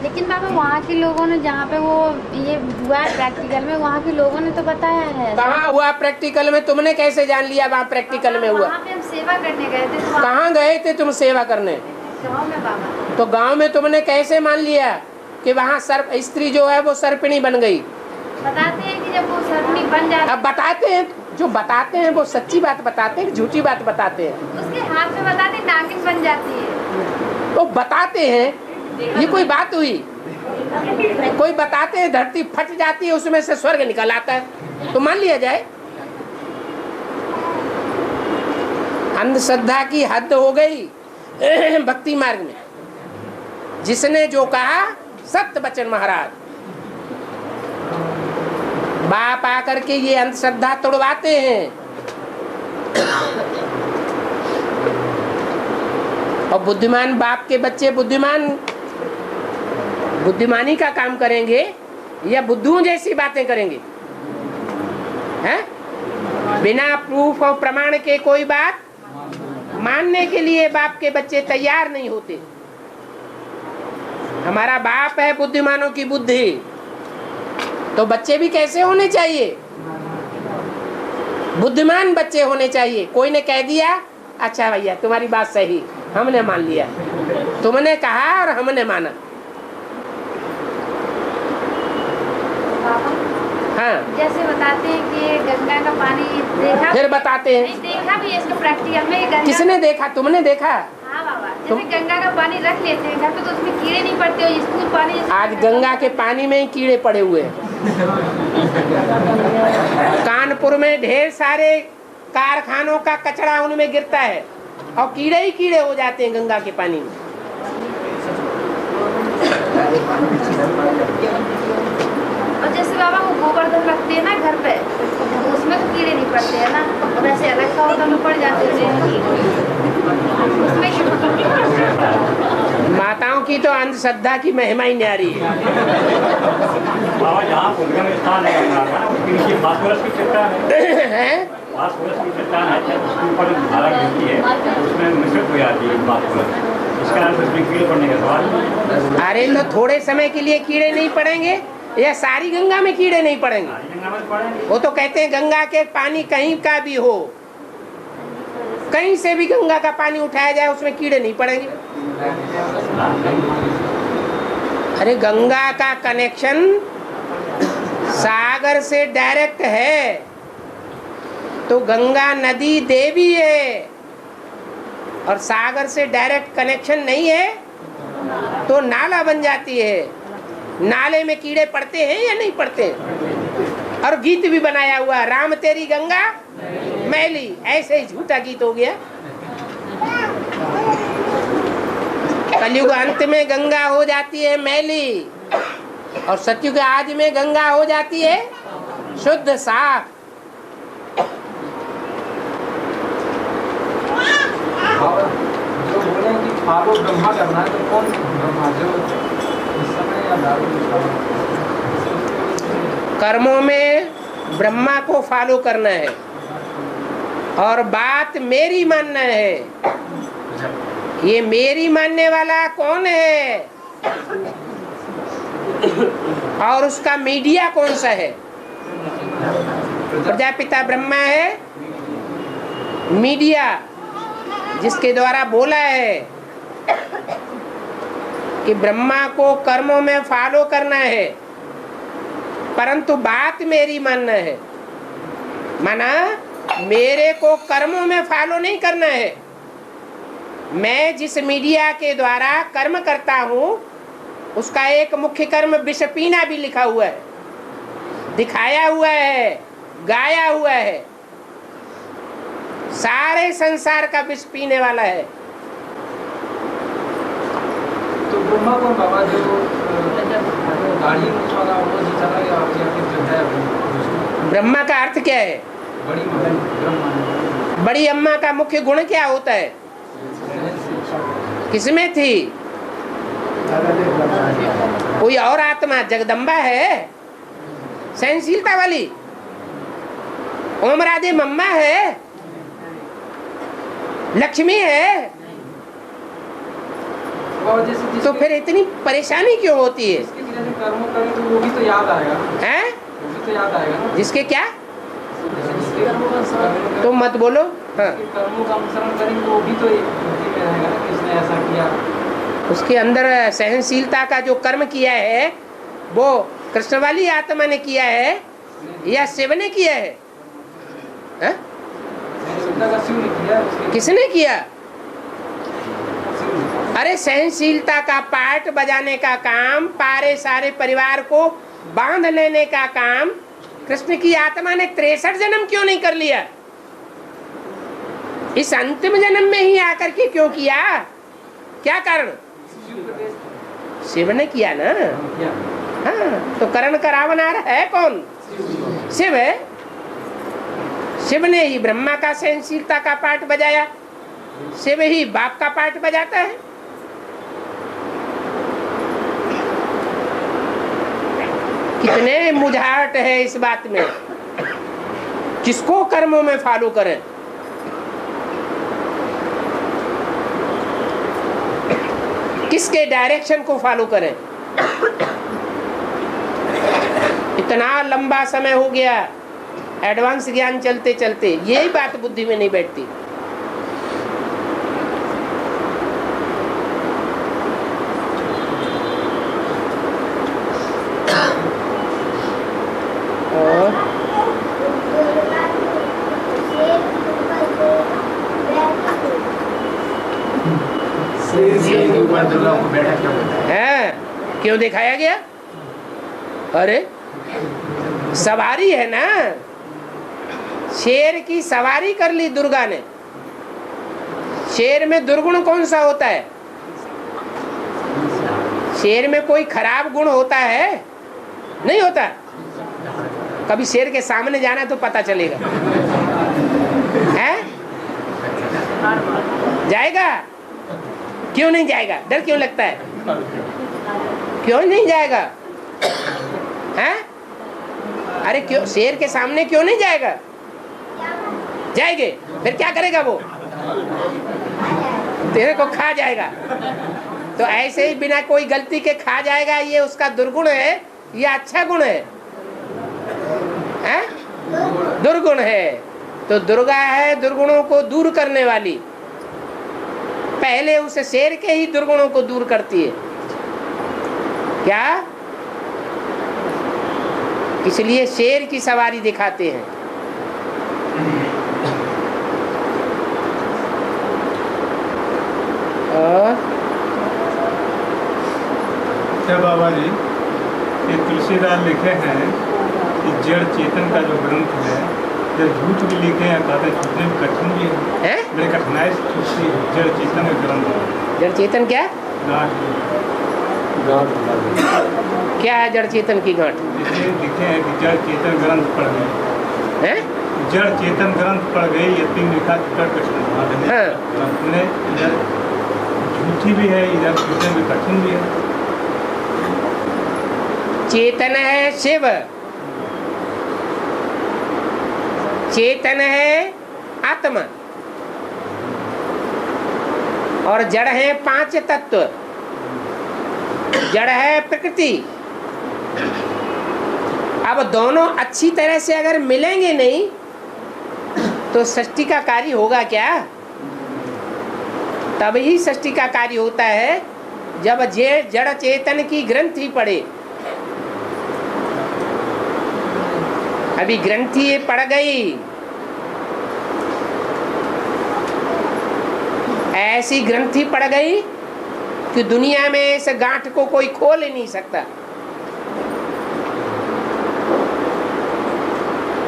लेकिन बाबा वहाँ के लोगों ने, जहाँ पे वो ये हुआ है प्रैक्टिकल में, वहाँ के लोगों ने तो बताया है। कहाँ हुआ प्रैक्टिकल में? तुमने कैसे जान लिया वहाँ प्रैक्टिकल में हुआ? वहाँ पे हम सेवा करने गए थे। तो कहाँ गए थे तुम सेवा करने? गाँव में बाबा। तो गांव में तुमने कैसे मान लिया कि वहाँ सर्प स्त्री जो है वो सर्पिणी बन गई? बताते हैं कि जब वो सर्पिणी बन जाती है। अब बताते हैं, जो बताते हैं वो सच्ची बात बताते हैं, झूठी बात बताते हैं? उसके हाथ में बताते नागिन बन जाती है। तो बताते हैं, ये कोई बात हुई? कोई बताते हैं धरती फट जाती है, उसमें से स्वर्ग निकल आता है, तो मान लिया जाए? अंधश्रद्धा की हद हो गई भक्ति मार्ग में। जिसने जो कहा सत्य बचन महाराज, बाप आकर के ये अंधश्रद्धा तोड़वाते हैं और बुद्धिमान बाप के बच्चे बुद्धिमानी का काम करेंगे या बुद्धुओं जैसी बातें करेंगे, हैं? बिना प्रूफ और प्रमाण के कोई बात मानने के लिए बाप के बच्चे तैयार नहीं होते। हमारा बाप है बुद्धिमानों की बुद्धि, तो बच्चे भी कैसे होने चाहिए? बुद्धिमान बच्चे होने चाहिए। कोई ने कह दिया, अच्छा भैया तुम्हारी बात सही, हमने मान लिया, तुमने कहा और हमने माना। हाँ, जैसे बताते हैं कि गंगा का पानी देखा, फिर बताते हैं नहीं देखा भी है इसको प्रैक्टिकल में। गंगा किसने देखा? तुमने देखा? हाँ बाबा, जैसे गंगा का पानी रख लेते हैं घर पे तो उसमें कीड़े नहीं पड़ते हो, स्कूल पानी। आज गंगा के पानी में ही कीड़े पड़े हुए हैं। कानपुर में ढेर सारे कारखानों का कचरा उनमें गिरता है और कीड़े ही कीड़े हो जाते हैं गंगा के पानी में। और जैसे बाबा वो गोवर्धन रखते हैं ना घर पे, उसमें तो कीड़े नहीं पड़ते है ना, और वैसे अलग का होता में पड़ जाते हैं उसमें। माताओं की तो अंधश्रद्धा की महिमा ही न्यारी है। बाबा जहाँ उद्गम स्थान है गंगा का, उसके नीचे फास्फोरस की चट्टान है, फास्फोरस की चट्टान है, उसके ऊपर धारा गिरती है, उसमें मिश्रित हो जाती है फास्फोरस, इसका नाम उसमें कीड़े पड़ने का सवाल। अरे तो थोड़े समय के लिए कीड़े नहीं पड़ेंगे या सारी गंगा में कीड़े नहीं पड़ेंगे? वो तो कहते हैं गंगा के पानी कहीं का भी हो, कहीं से भी गंगा का पानी उठाया जाए उसमें कीड़े नहीं पड़ेंगे। अरे गंगा का कनेक्शन सागर से डायरेक्ट है, तो गंगा नदी देवी है और सागर से डायरेक्ट कनेक्शन नहीं है तो नाला बन जाती है। नाले में कीड़े पड़ते हैं या नहीं पड़ते हैं? और गीत भी बनाया हुआ, राम तेरी गंगा मैली, ऐसे ही झूठा गीत हो गया। कलयुग अंत में गंगा हो जाती है मैली और सतयुग आदि में गंगा हो जाती है शुद्ध साफ। जो बोले कि फॉलो ब्रह्मा करना है, तो कौन ब्रह्मा? जो इस समय या कर्मों में ब्रह्मा को फॉलो करना है और बात मेरी मानना है। ये मेरी मानने वाला कौन है और उसका मीडिया कौन सा है? प्रजापिता ब्रह्मा है मीडिया, जिसके द्वारा बोला है कि ब्रह्मा को कर्मों में फॉलो करना है, परंतु बात मेरी मानना है। माना मेरे को कर्मों में फॉलो नहीं करना है। मैं जिस मीडिया के द्वारा कर्म करता हूँ उसका एक मुख्य कर्म विष पीना भी लिखा हुआ है, दिखाया हुआ है, गाया हुआ है। सारे संसार का विष पीने वाला है। तो ब्रह्मा कौन बाबा? जो गाड़ी वाला वो जो चला गया जो है, ब्रह्मा का अर्थ क्या है? बड़ी ब्रह्मा। बड़ी अम्मा का मुख्य गुण क्या होता है? किसमें थी? कोई और आत्मा जगदम्बा है, सहनशीलता वाली? ओम राधे मम्मा है, लक्ष्मी है? तो फिर इतनी परेशानी क्यों होती है? कर्म करें तो वो भी तो याद आएगा हैं? वो भी तो याद आएगा ना। जिसके क्या? तो मत बोलो। हाँ, कर्मों का अनुसरण करेंगे वो भी तो बुद्धि में रहेगा ना, किसने ऐसा किया। उसके अंदर सहनशीलता का जो कर्म किया है वो कृष्ण वाली आत्मा ने किया है या शिव ने किया है? हा? किसने किया? अरे सहनशीलता का पार्ट बजाने का काम, पारे सारे परिवार को बांध लेने का काम कृष्ण की आत्मा ने 63 जन्म क्यों नहीं कर लिया? इस अंतिम जन्म में ही आकर के क्यों किया? क्या कारण? शिव ने किया ना। हाँ, तो करण करावनार है कौन? शिव है। शिव ने ही ब्रह्मा का सहनशीलता का पाठ बजाया, शिव ही बाप का पाठ बजाता है। कितने मुझाहट है इस बात में। किसको कर्मों में फॉलो करें? किसके डायरेक्शन को फॉलो करें? इतना लंबा समय हो गया एडवांस ज्ञान चलते चलते, यही बात बुद्धि में नहीं बैठती। और है क्यों दिखाया गया? अरे सवारी है ना, शेर की सवारी कर ली दुर्गा ने। शेर में दुर्गुण कौन सा होता है? शेर में कोई खराब गुण होता है? नहीं होता। कभी शेर के सामने जाना तो पता चलेगा। है? जाएगा? क्यों नहीं जाएगा? डर क्यों लगता है? क्यों नहीं जाएगा? हैं? अरे क्यों शेर के सामने क्यों नहीं जाएगा? जाएंगे फिर क्या करेगा वो? तेरे को खा जाएगा। तो ऐसे ही बिना कोई गलती के खा जाएगा, ये उसका दुर्गुण है या अच्छा गुण है? हैं? दुर्गुण है। तो दुर्गा है दुर्गुणों को दूर करने वाली, पहले उस शेर के ही दुर्गुणों को दूर करती है। क्या? इसलिए शेर की सवारी दिखाते हैं। क्या बाबा जी, ये तुलसीदास लिखे हैं कि जड़ चेतन का जो ग्रंथ है, जब झूठ भी लिखे हैं कहते छूटने में कठिन भी है। मेरी कठिनाई छूटती है। जड़ चेतन का ग्रंथ। जड़ चेतन क्या? क्या है जड़ चेतन की गांठ? जैसे लिखे हैं कि जड़ चेतन ग्रंथ पढ़ गई। जड़ चेतन ग्रंथ पढ़ गई, ये 3 लिखा कठिन। इधर झूठी भी है, इधर छूटने में कठिन भी है। चेतन है शिव, चेतन है आत्मा, और जड़ है 5 तत्व। जड़ है प्रकृति। अब दोनों अच्छी तरह से अगर मिलेंगे नहीं तो सृष्टि का कार्य होगा क्या? तब ही सृष्टि का कार्य होता है जब जड़ चेतन की ग्रंथि पड़े। अभी ग्रंथि पड़ गई, ऐसी ग्रंथि पड़ गई कि दुनिया में इस गांठ को कोई खोल ही नहीं सकता।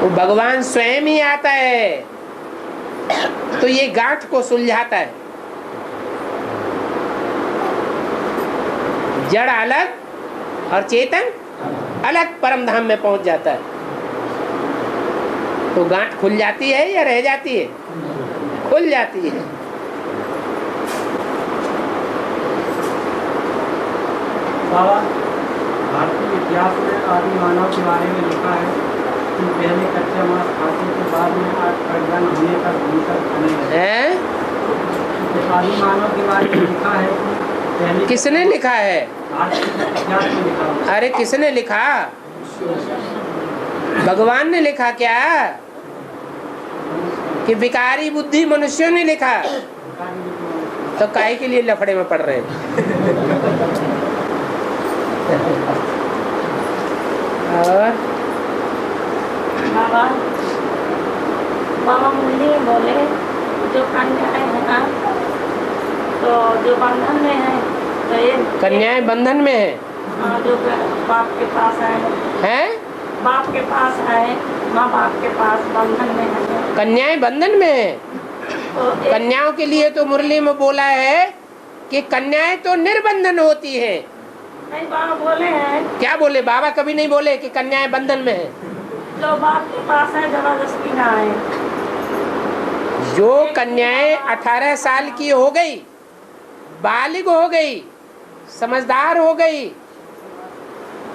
वो भगवान स्वयं ही आता है तो ये गांठ को सुलझाता है। जड़ अलग और चेतन अलग परम धाम में पहुंच जाता है। तो गांठ खुल जाती है या रह जाती है? खुल जाती है। बाबा, भारतीय इतिहास में आदि मानव के बारे में लिखा है कि पहले कच्चा मांस खाते के बाद में प्रज्ञान होने पर भूमिकर खाने लगे। आदि मानव के बारे में लिखा है कि पहले। किसने लिखा है? इतिहास में लिखा। अरे किसने लिखा? भगवान ने लिखा क्या? कि विकारी बुद्धि मनुष्यों ने लिखा? तो काहे के लिए लफड़े में पड़ रहे हैं? और बाबा, बाबा मुरली में बोले जो कन्याएं है ना, तो जो बंधन में है, तो ये कन्याएं बंधन में है। हाँ, जो बाप के पास है, बाप के पास है, माँ बाप के पास बंधन में है। कन्याएं बंधन में है। तो कन्याओं के लिए तो मुरली में बोला है कि कन्याएं तो निर्बंधन होती हैं। नहीं, बाबा बोले हैं। क्या बोले? बाबा कभी नहीं बोले कि कन्याएं बंधन में है। जो बाप के पास है जबरदस्ती ना आए। जो कन्याएं 18 साल की हो गई, बालिग हो गई, समझदार हो गई,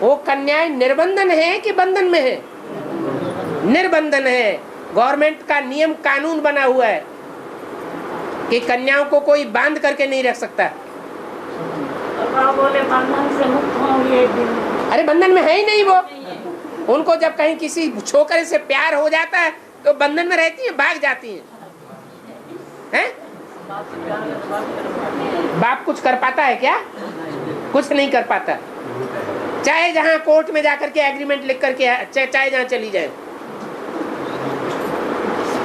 वो कन्याएं निर्बंधन है कि बंधन में है? निर्बंधन है। गवर्नमेंट का नियम कानून बना हुआ है कि कन्याओं को कोई बांध करके नहीं रख सकता। बोले बंधन से मुक्त होंगे एक दिन। अरे बंधन में है ही नहीं वो। उनको जब कहीं किसी छोकरे से प्यार हो जाता है तो बंधन में रहती है, भाग जाती हैं। बाप कुछ कर पाता है क्या? कुछ नहीं कर पाता। चाहे जहां कोर्ट में जाकर के एग्रीमेंट लिख करके चाहे जहां चली जाए,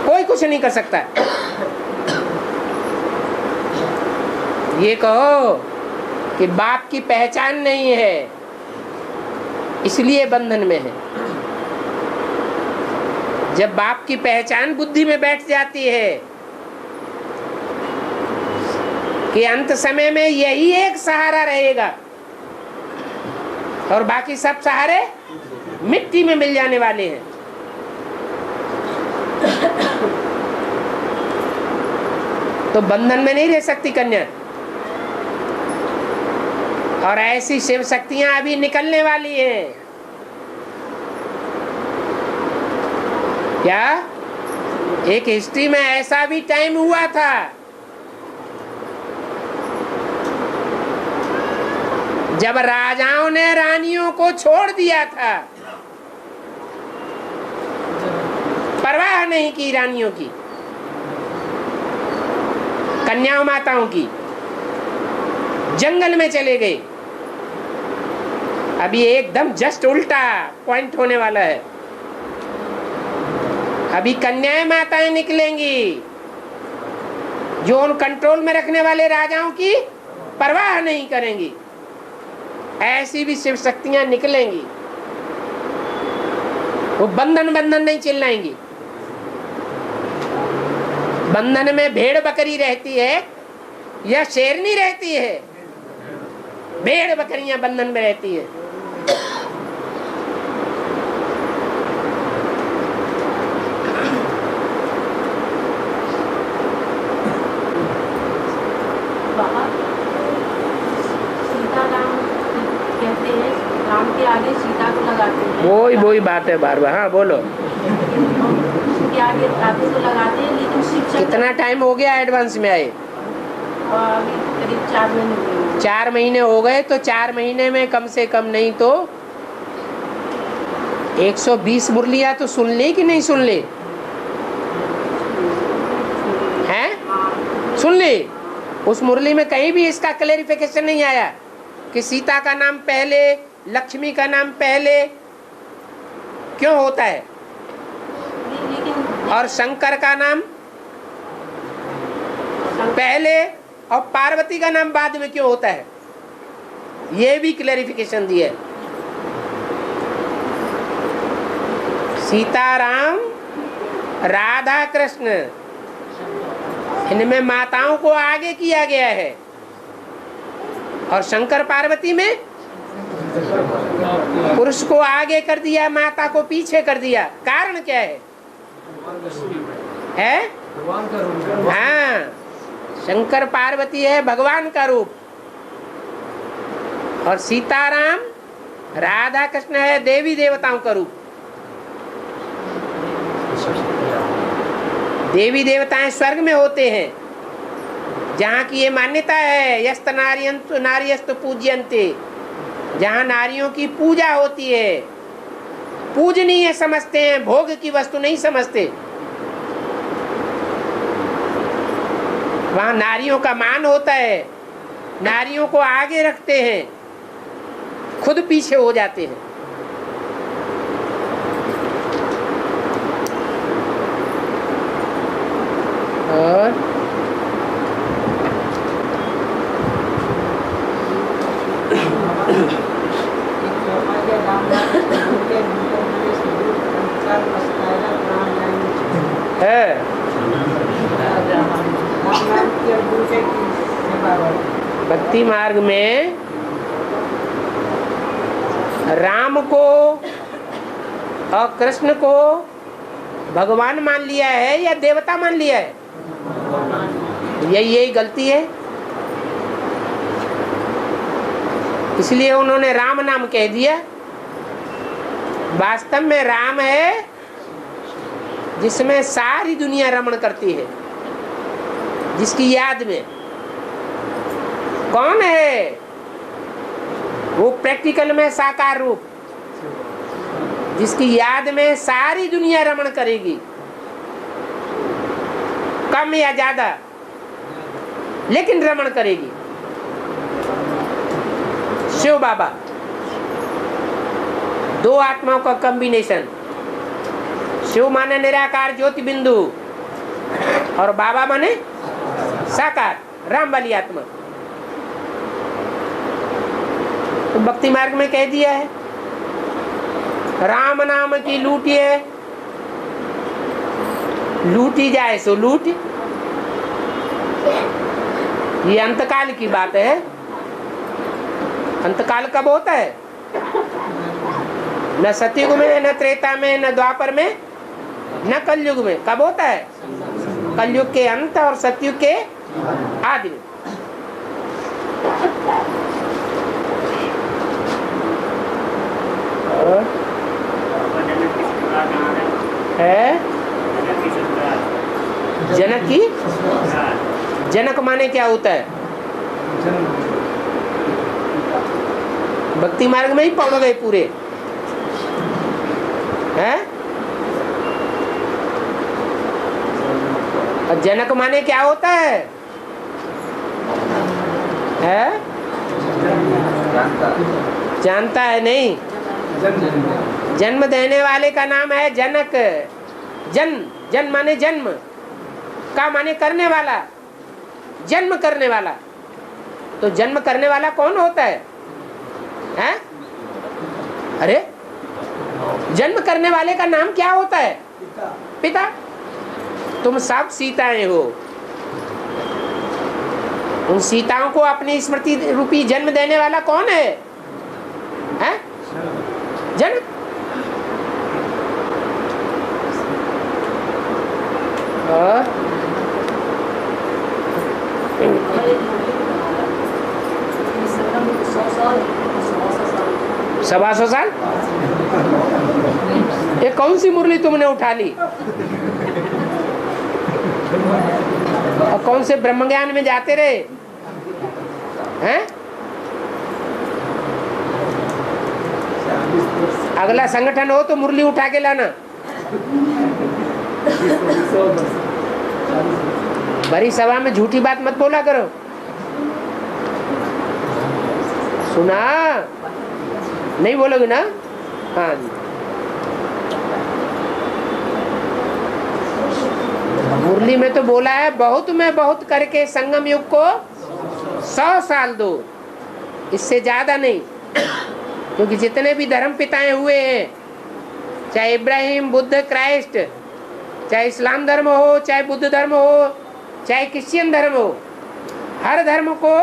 कोई कुछ नहीं कर सकता। ये कहो कि बाप की पहचान नहीं है इसलिए बंधन में है। जब बाप की पहचान बुद्धि में बैठ जाती है कि अंत समय में यही एक सहारा रहेगा और बाकी सब सहारे मिट्टी में मिल जाने वाले हैं, तो बंधन में नहीं रह सकती कन्या। और ऐसी शिव शक्तियां अभी निकलने वाली हैं। क्या एक हिस्ट्री में ऐसा भी टाइम हुआ था जब राजाओं ने रानियों को छोड़ दिया था, परवाह नहीं की रानियों की, कन्याओं माताओं की, जंगल में चले गए। अभी एकदम जस्ट उल्टा पॉइंट होने वाला है। अभी कन्याएं माताएं निकलेंगी जो उन कंट्रोल में रखने वाले राजाओं की परवाह नहीं करेंगी। ऐसी भी शिव शक्तियां निकलेंगी। वो बंधन बंधन नहीं चिल्लाएंगी। बंधन में भेड़ बकरी रहती है या शेरनी रहती है? भेड़ बकरियां बंधन में रहती है। आगे सीता को लगाते हैं। वही बात है बार बार। हाँ बोलो। उनके आगे राधे को लगाते हैं, लेकिन शिव कितना टाइम हो गया एडवांस में आए? अभी करीब 4 महीने हुए। 4 महीने हो गए तो 4 महीने में कम से कम नहीं तो 120 मुरलियां तो सुन ली कि नहीं सुन ली? हैं? सुन ली। उस मुरली में कहीं भी इसका क्लेरिफिकेशन नहीं आया कि सीता का नाम पहले, लक्ष्मी का नाम पहले क्यों होता है और शंकर का नाम पहले और पार्वती का नाम बाद में क्यों होता है, ये भी क्लेरिफिकेशन दिया है। सीताराम, राधा कृष्ण, इनमें माताओं को आगे किया गया है और शंकर पार्वती में पुरुष को आगे कर दिया, माता को पीछे कर दिया। कारण क्या है? हाँ, शंकर पार्वती है भगवान का रूप और सीताराम, राधा कृष्ण है देवी देवताओं का रूप। देवी देवताएं स्वर्ग में होते हैं जहाँ की ये मान्यता है, यस्त नारियंतु नारियस्तु पूज्यन्ते, जहाँ नारियों की पूजा होती है, पूजनीय समझते हैं, भोग की वस्तु नहीं समझते। वहाँ नारियों का मान होता है, नारियों को आगे रखते हैं, खुद पीछे हो जाते हैं। और भक्ति मार्ग में राम को और कृष्ण को भगवान मान लिया है या देवता मान लिया है? यही गलती है। इसलिए उन्होंने राम नाम कह दिया। वास्तव में राम है जिसमें सारी दुनिया रमण करती है, जिसकी याद में। कौन है वो? प्रैक्टिकल में साकार रूप, जिसकी याद में सारी दुनिया रमण करेगी, कम या ज्यादा, लेकिन रमण करेगी। शिव बाबा, दो आत्माओं का कॉम्बिनेशन। शिव माने निराकार ज्योति बिंदु और बाबा माने साकार राम वाली आत्मा। तो भक्ति मार्ग में कह दिया है, राम नाम की लूटिए, लूटी जाए सो लूट। ये अंतकाल की बात है। अंतकाल कब होता है? न सतयुग में, न त्रेता में, न द्वापर में, न कलयुग में। कब होता है? कलयुग के अंत और सतयुग के आदि में। है जनक की? जनक माने क्या होता है? भक्ति मार्ग में ही पढ़ गए पूरे हैं। और जनक माने क्या होता है? जानता है नहीं? जन्म देने वाले का नाम है जनक। जन माने जन्म, का माने करने वाला, जन्म करने वाला। तो जन्म करने वाला कौन होता है? हैं? अरे जन्म करने वाले का नाम क्या होता है? पिता। तुम सब सीताएं हो। उन सीताओं को अपनी स्मृति रूपी जन्म देने वाला कौन है? हैं? जनक। और 125 साल। ये कौन सी मुरली तुमने उठा ली? और कौन से ब्रह्म ज्ञान में जाते रहे हैं? अगला संगठन हो तो मुरली उठा के लाना। बड़ी सभा में झूठी बात मत बोला करो। सुना नहीं बोलोगे ना? हाँ जी। मुरली में तो बोला है, बहुत में बहुत करके संगम युग को 100 साल दो, इससे ज्यादा नहीं। क्योंकि जितने भी धर्म पिताएं हुए हैं, चाहे इब्राहिम, बुद्ध, क्राइस्ट, चाहे इस्लाम धर्म हो, चाहे बुद्ध धर्म हो, चाहे क्रिश्चियन धर्म हो, हर धर्म को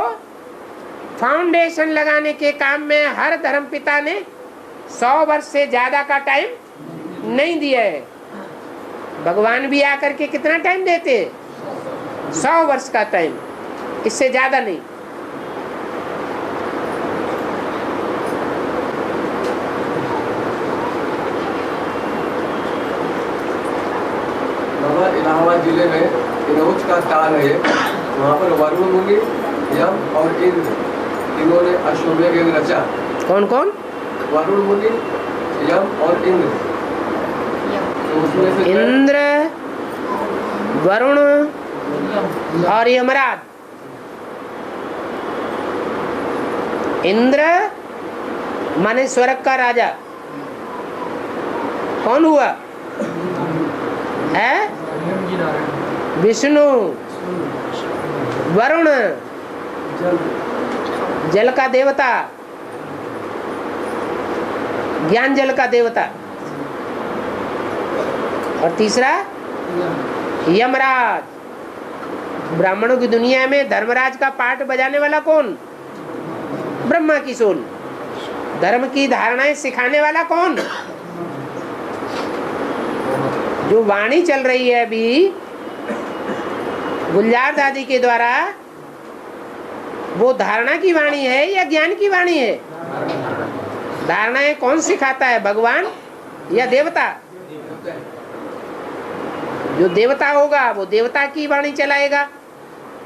फाउंडेशन लगाने के काम में हर धर्म पिता ने 100 वर्ष से ज्यादा का टाइम नहीं दिया है। भगवान भी आकर के कितना टाइम देते? 100 वर्ष का टाइम, इससे ज्यादा नहीं। इलाहाबाद जिले में इनौज का स्थान है। वहाँ पर वरुण मुनि, यम और इंद्र, इन्होंने अश्वमेध यज्ञ रचा। कौन कौन? वरुण मुनि, यम और इंद्र। तो उसमें से इंद्र, वरुण और यमराज। इंद्र माने स्वर्ग का राजा। कौन हुआ? है विष्णु। वरुण जल का देवता, ज्ञान जल का देवता। और तीसरा यमराज। ब्राह्मणों की दुनिया में धर्मराज का पाठ बजाने वाला कौन? ब्रह्मा की सोल। धर्म की धारणाएं सिखाने वाला कौन? जो वाणी चल रही है अभी गुलजार दादी के द्वारा, वो धारणा की वाणी है या ज्ञान की वाणी है? धारणाएं कौन सिखाता है, भगवान या देवता? जो देवता होगा वो देवता की वाणी चलाएगा,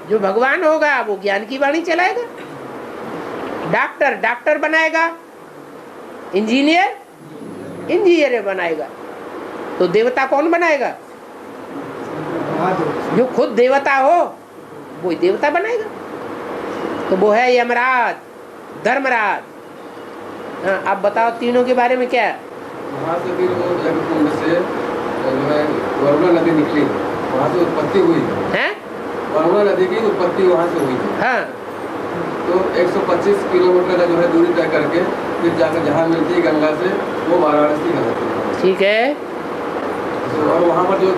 जो भगवान होगा वो ज्ञान की वाणी चलाएगा। डॉक्टर डॉक्टर बनाएगा, इंजीनियर इंजीनियर बनाएगा। तो देवता कौन बनाएगा? जो खुद देवता हो वो देवता बनाएगा। तो वो है यमराज, धर्मराज। हाँ, आप बताओ तीनों के बारे में क्या है? वहाँ से फिर वो कुंड से जो है वरुणा नदी निकली, वहाँ से उत्पत्ति हुई है। वरुणा नदी की उत्पत्ति वहाँ से हुई है। हाँ। तो 125 किलोमीटर का जो है दूरी तय करके फिर जाकर जहाँ मिलती है गंगा से, वो वाराणसी कहलाती है। ठीक है। तो और वहाँ पर जो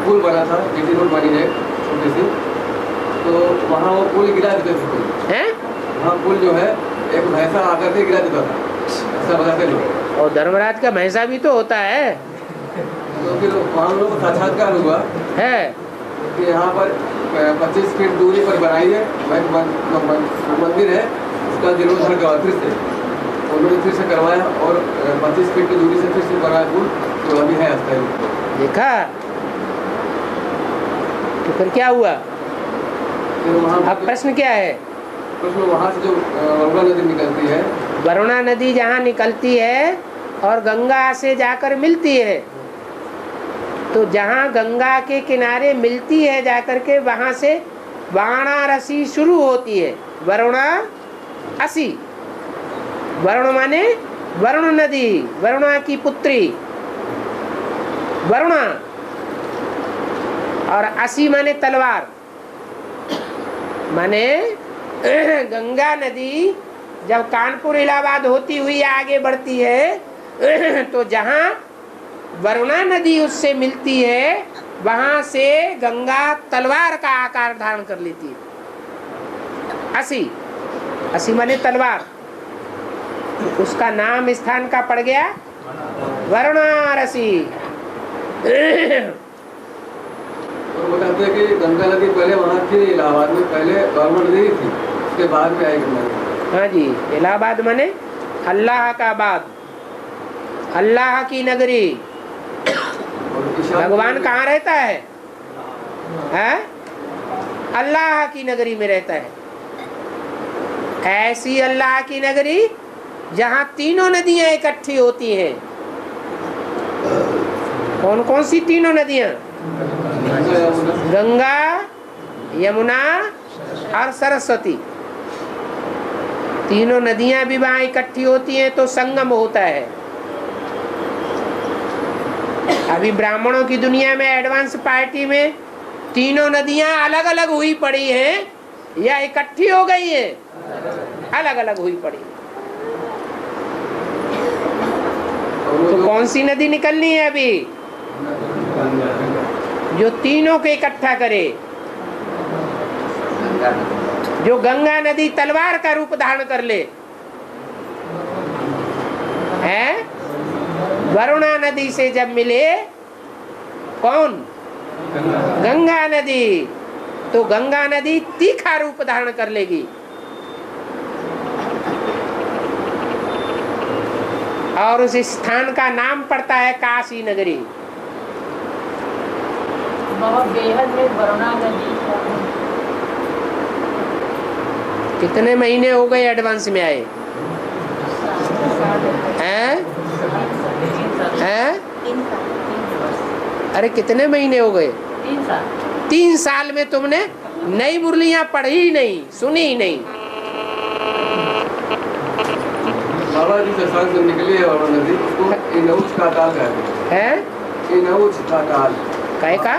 पुल बना था, जीटी रोड बनी है छोटी सी, तो वहाँ वो पुल गिरा देते थे। वहाँ पुल जो है एक भैंसा आकर के गिरा देता था, ऐसा बताते लोग। और धर्मराज का भैंसा भी तो होता है। तो फिर वहाँ लोगों को साक्षात्कार हुआ है कि यहाँ पर 25 फीट दूरी पर बनाई है मंदिर है, उसका जीर्णोद्धार करवा फिर से, उन्होंने फिर से करवाया और 25 फीट की दूरी से फिर से बनाया पुल, तो अभी है अस्थायी। देखा? तो फिर क्या हुआ? अब प्रश्न क्या है? प्रश्न वहाँ से जो वरुणा नदी निकलती है, वरुणा नदी जहाँ निकलती है और गंगा से जाकर मिलती है, तो जहाँ गंगा के किनारे मिलती है जाकर के, वहाँ से वाराणसी शुरू होती है। वाराणसी, वरुण माने वरुण नदी, वरुणा की पुत्री वरुणा, और असी माने तलवार, माने गंगा नदी जब कानपुर इलाहाबाद होती हुई आगे बढ़ती है, तो जहाँ वरुणा नदी उससे मिलती है, वहां से गंगा तलवार का आकार धारण कर लेती है। असी, असी माने तलवार, उसका नाम स्थान का पड़ गया वाराणसी। तो बताते हैं कि गंगा नदी पहले वहाँ थी इलाहाबाद में, पहले वरुणा नदी थी, उसके बाद में आई गंगा नदी। हाँ जी, इलाहाबाद माने अल्लाह का बाद, अल्लाह की नगरी। भगवान कहाँ रहता है? अल्लाह की नगरी में रहता है। ऐसी अल्लाह की नगरी जहाँ तीनों नदियाँ इकट्ठी होती हैं। कौन कौन सी तीनों नदियाँ? गंगा, यमुना और सरस्वती। तीनों नदियाँ भी वहाँ इकट्ठी होती हैं, तो संगम होता है। अभी ब्राह्मणों की दुनिया में, एडवांस पार्टी में, तीनों नदियां अलग अलग हुई पड़ी हैं या इकट्ठी हो गई हैं? अलग अलग हुई पड़ी। तो कौन सी नदी निकलनी है अभी जो तीनों को इकट्ठा करे? जो गंगा नदी तलवार का रूप धारण कर ले, है? वरुणा नदी से जब मिले कौन? गंगा नदी, तो गंगा नदी तीखा रूप धारण कर लेगी। और उस स्थान का नाम पड़ता है काशी नगरी। बेहद में वरुणा नदी कितने महीने हो गए एडवांस में आए हैं? अरे कितने महीने हो गए? 3 साल में तुमने नई मुरलियां पढ़ी ही नहीं, सुनी ही नहीं। बाबा जी से संग से निकली है वरुणा नदी, उसको इनौज का ताल कहते हैं। इनौज का ताल काय का?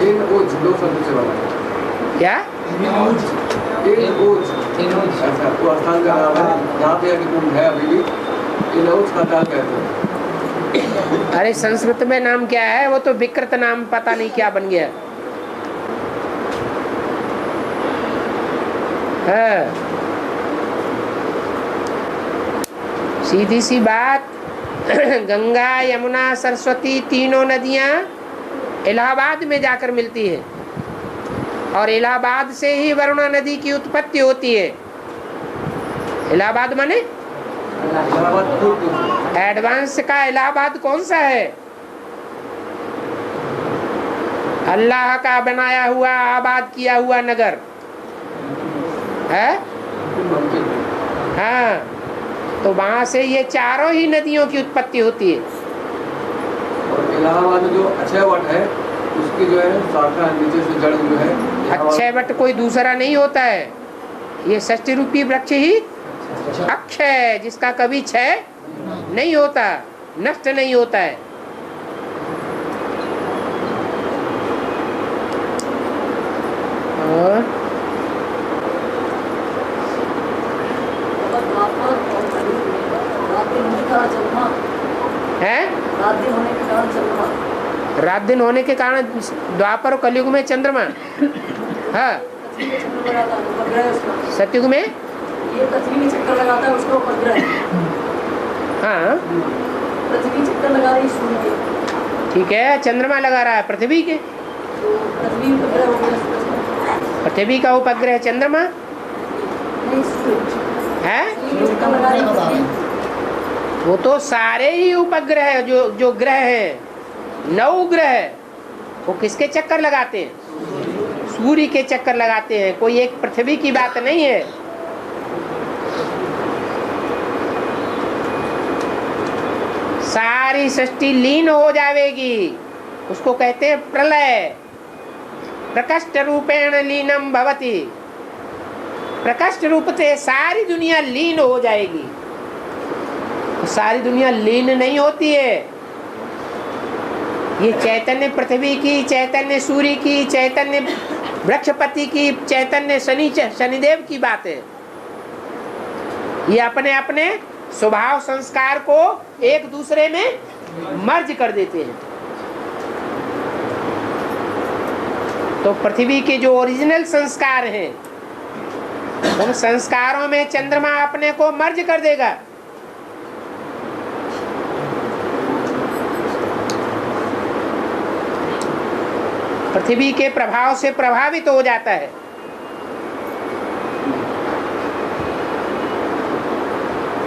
इनौज दो शब्द से बना है। क्या? इनौज, ऐसा वो स्थान का नाम है जहाँ पे कुंड है अभी भी, इनौज का ताल कहते हैं। अरे संस्कृत में नाम क्या है? वो तो विकृत नाम पता नहीं क्या बन गया है। सीधी सी बात, गंगा यमुना सरस्वती तीनों नदियां इलाहाबाद में जाकर मिलती है और इलाहाबाद से ही वरुणा नदी की उत्पत्ति होती है। इलाहाबाद माने एडवांस का इलाहाबाद कौन सा है? अल्लाह का बनाया हुआ आबाद किया हुआ नगर है। हाँ, तो वहां से ये चारों ही नदियों की उत्पत्ति होती है। और इलाहाबाद में जो अक्षय वट है उसकी जो है शाखा नीचे से जड़ जो है, अक्षय वट कोई दूसरा नहीं होता है, ये षष्ठी रूपी वृक्ष ही अक्षय, जिसका कभी क्षय नहीं होता, नष्ट नहीं होता है। और है रात दिन होने के कारण द्वापर और कलयुग में चंद्रमा, हाँ सतयुग में ये पृथ्वी में चक्कर लगाता है, उसको उपग्रह। हाँ पृथ्वी चक्कर लगा रही सूर्य, ठीक है, चंद्रमा लगा रहा है पृथ्वी के, तो पृथ्वी उपग्रह हो गया। पृथ्वी का उपग्रह चंद्रमा है। वो तो सारे ही उपग्रह जो ग्रह हैं, 9 ग्रह, वो किसके चक्कर लगाते हैं? सूर्य के चक्कर लगाते हैं, कोई एक पृथ्वी की बात नहीं है। सारी सृष्टि लीन हो जाएगी, उसको कहते हैं प्रलय। प्रकष्ट रूपेण लीनम भवति, प्रकष्ट रूप से सारी दुनिया लीन हो जाएगी। सारी दुनिया लीन नहीं होती है, ये चैतन्य पृथ्वी की, चैतन्य सूर्य की, चैतन्य वृक्षपति की, चैतन्य शनिदेव की बात है। ये अपने अपने स्वभाव संस्कार को एक दूसरे में मर्ज कर देते हैं। तो पृथ्वी के जो ओरिजिनल संस्कार हैं, उन संस्कारों में चंद्रमा अपने को मर्ज कर देगा। पृथ्वी के प्रभाव से प्रभावित हो जाता है।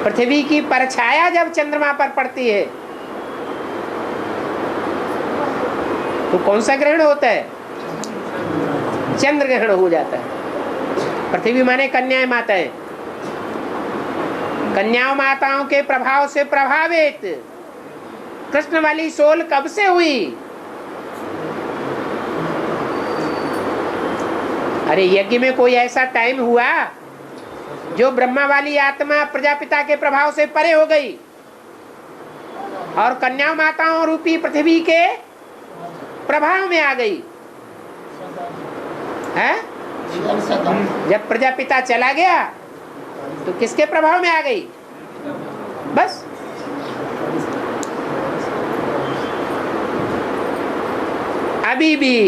पृथ्वी की परछाया जब चंद्रमा पर पड़ती है तो कौन सा ग्रहण होता है? चंद्र ग्रहण हो जाता है। पृथ्वी माने कन्याएं माताएं, कन्याओं माताओं के प्रभाव से प्रभावित कृष्ण वाली सोल कब से हुई? अरे यज्ञ में कोई ऐसा टाइम हुआ जो ब्रह्मा वाली आत्मा प्रजापिता के प्रभाव से परे हो गई और कन्या माताओं रूपी पृथ्वी के प्रभाव में आ गई है? जब प्रजापिता चला गया तो किसके प्रभाव में आ गई? बस अभी भी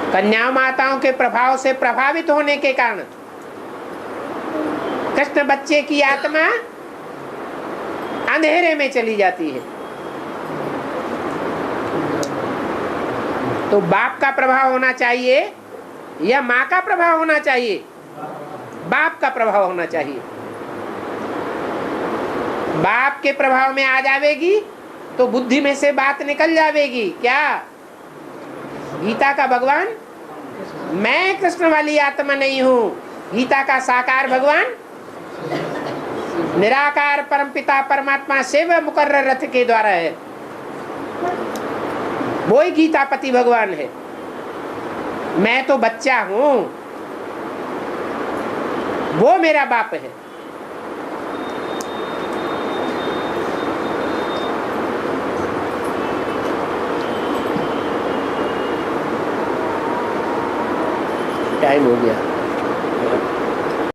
कन्या माताओं के प्रभाव से प्रभावित होने के कारण कृष्ण बच्चे की आत्मा अंधेरे में चली जाती है। तो बाप का प्रभाव होना चाहिए या माँ का प्रभाव होना चाहिए? बाप का प्रभाव होना चाहिए। बाप के प्रभाव में आ जावेगी तो बुद्धि में से बात निकल जावेगी। क्या गीता का भगवान मैं कृष्ण वाली आत्मा नहीं हूं, गीता का साकार भगवान निराकार परमपिता परमात्मा शिव मुकर्रर रथ के द्वारा है, वो ही गीतापति भगवान है। मैं तो बच्चा हूं, वो मेरा बाप है। टाइम हो गया।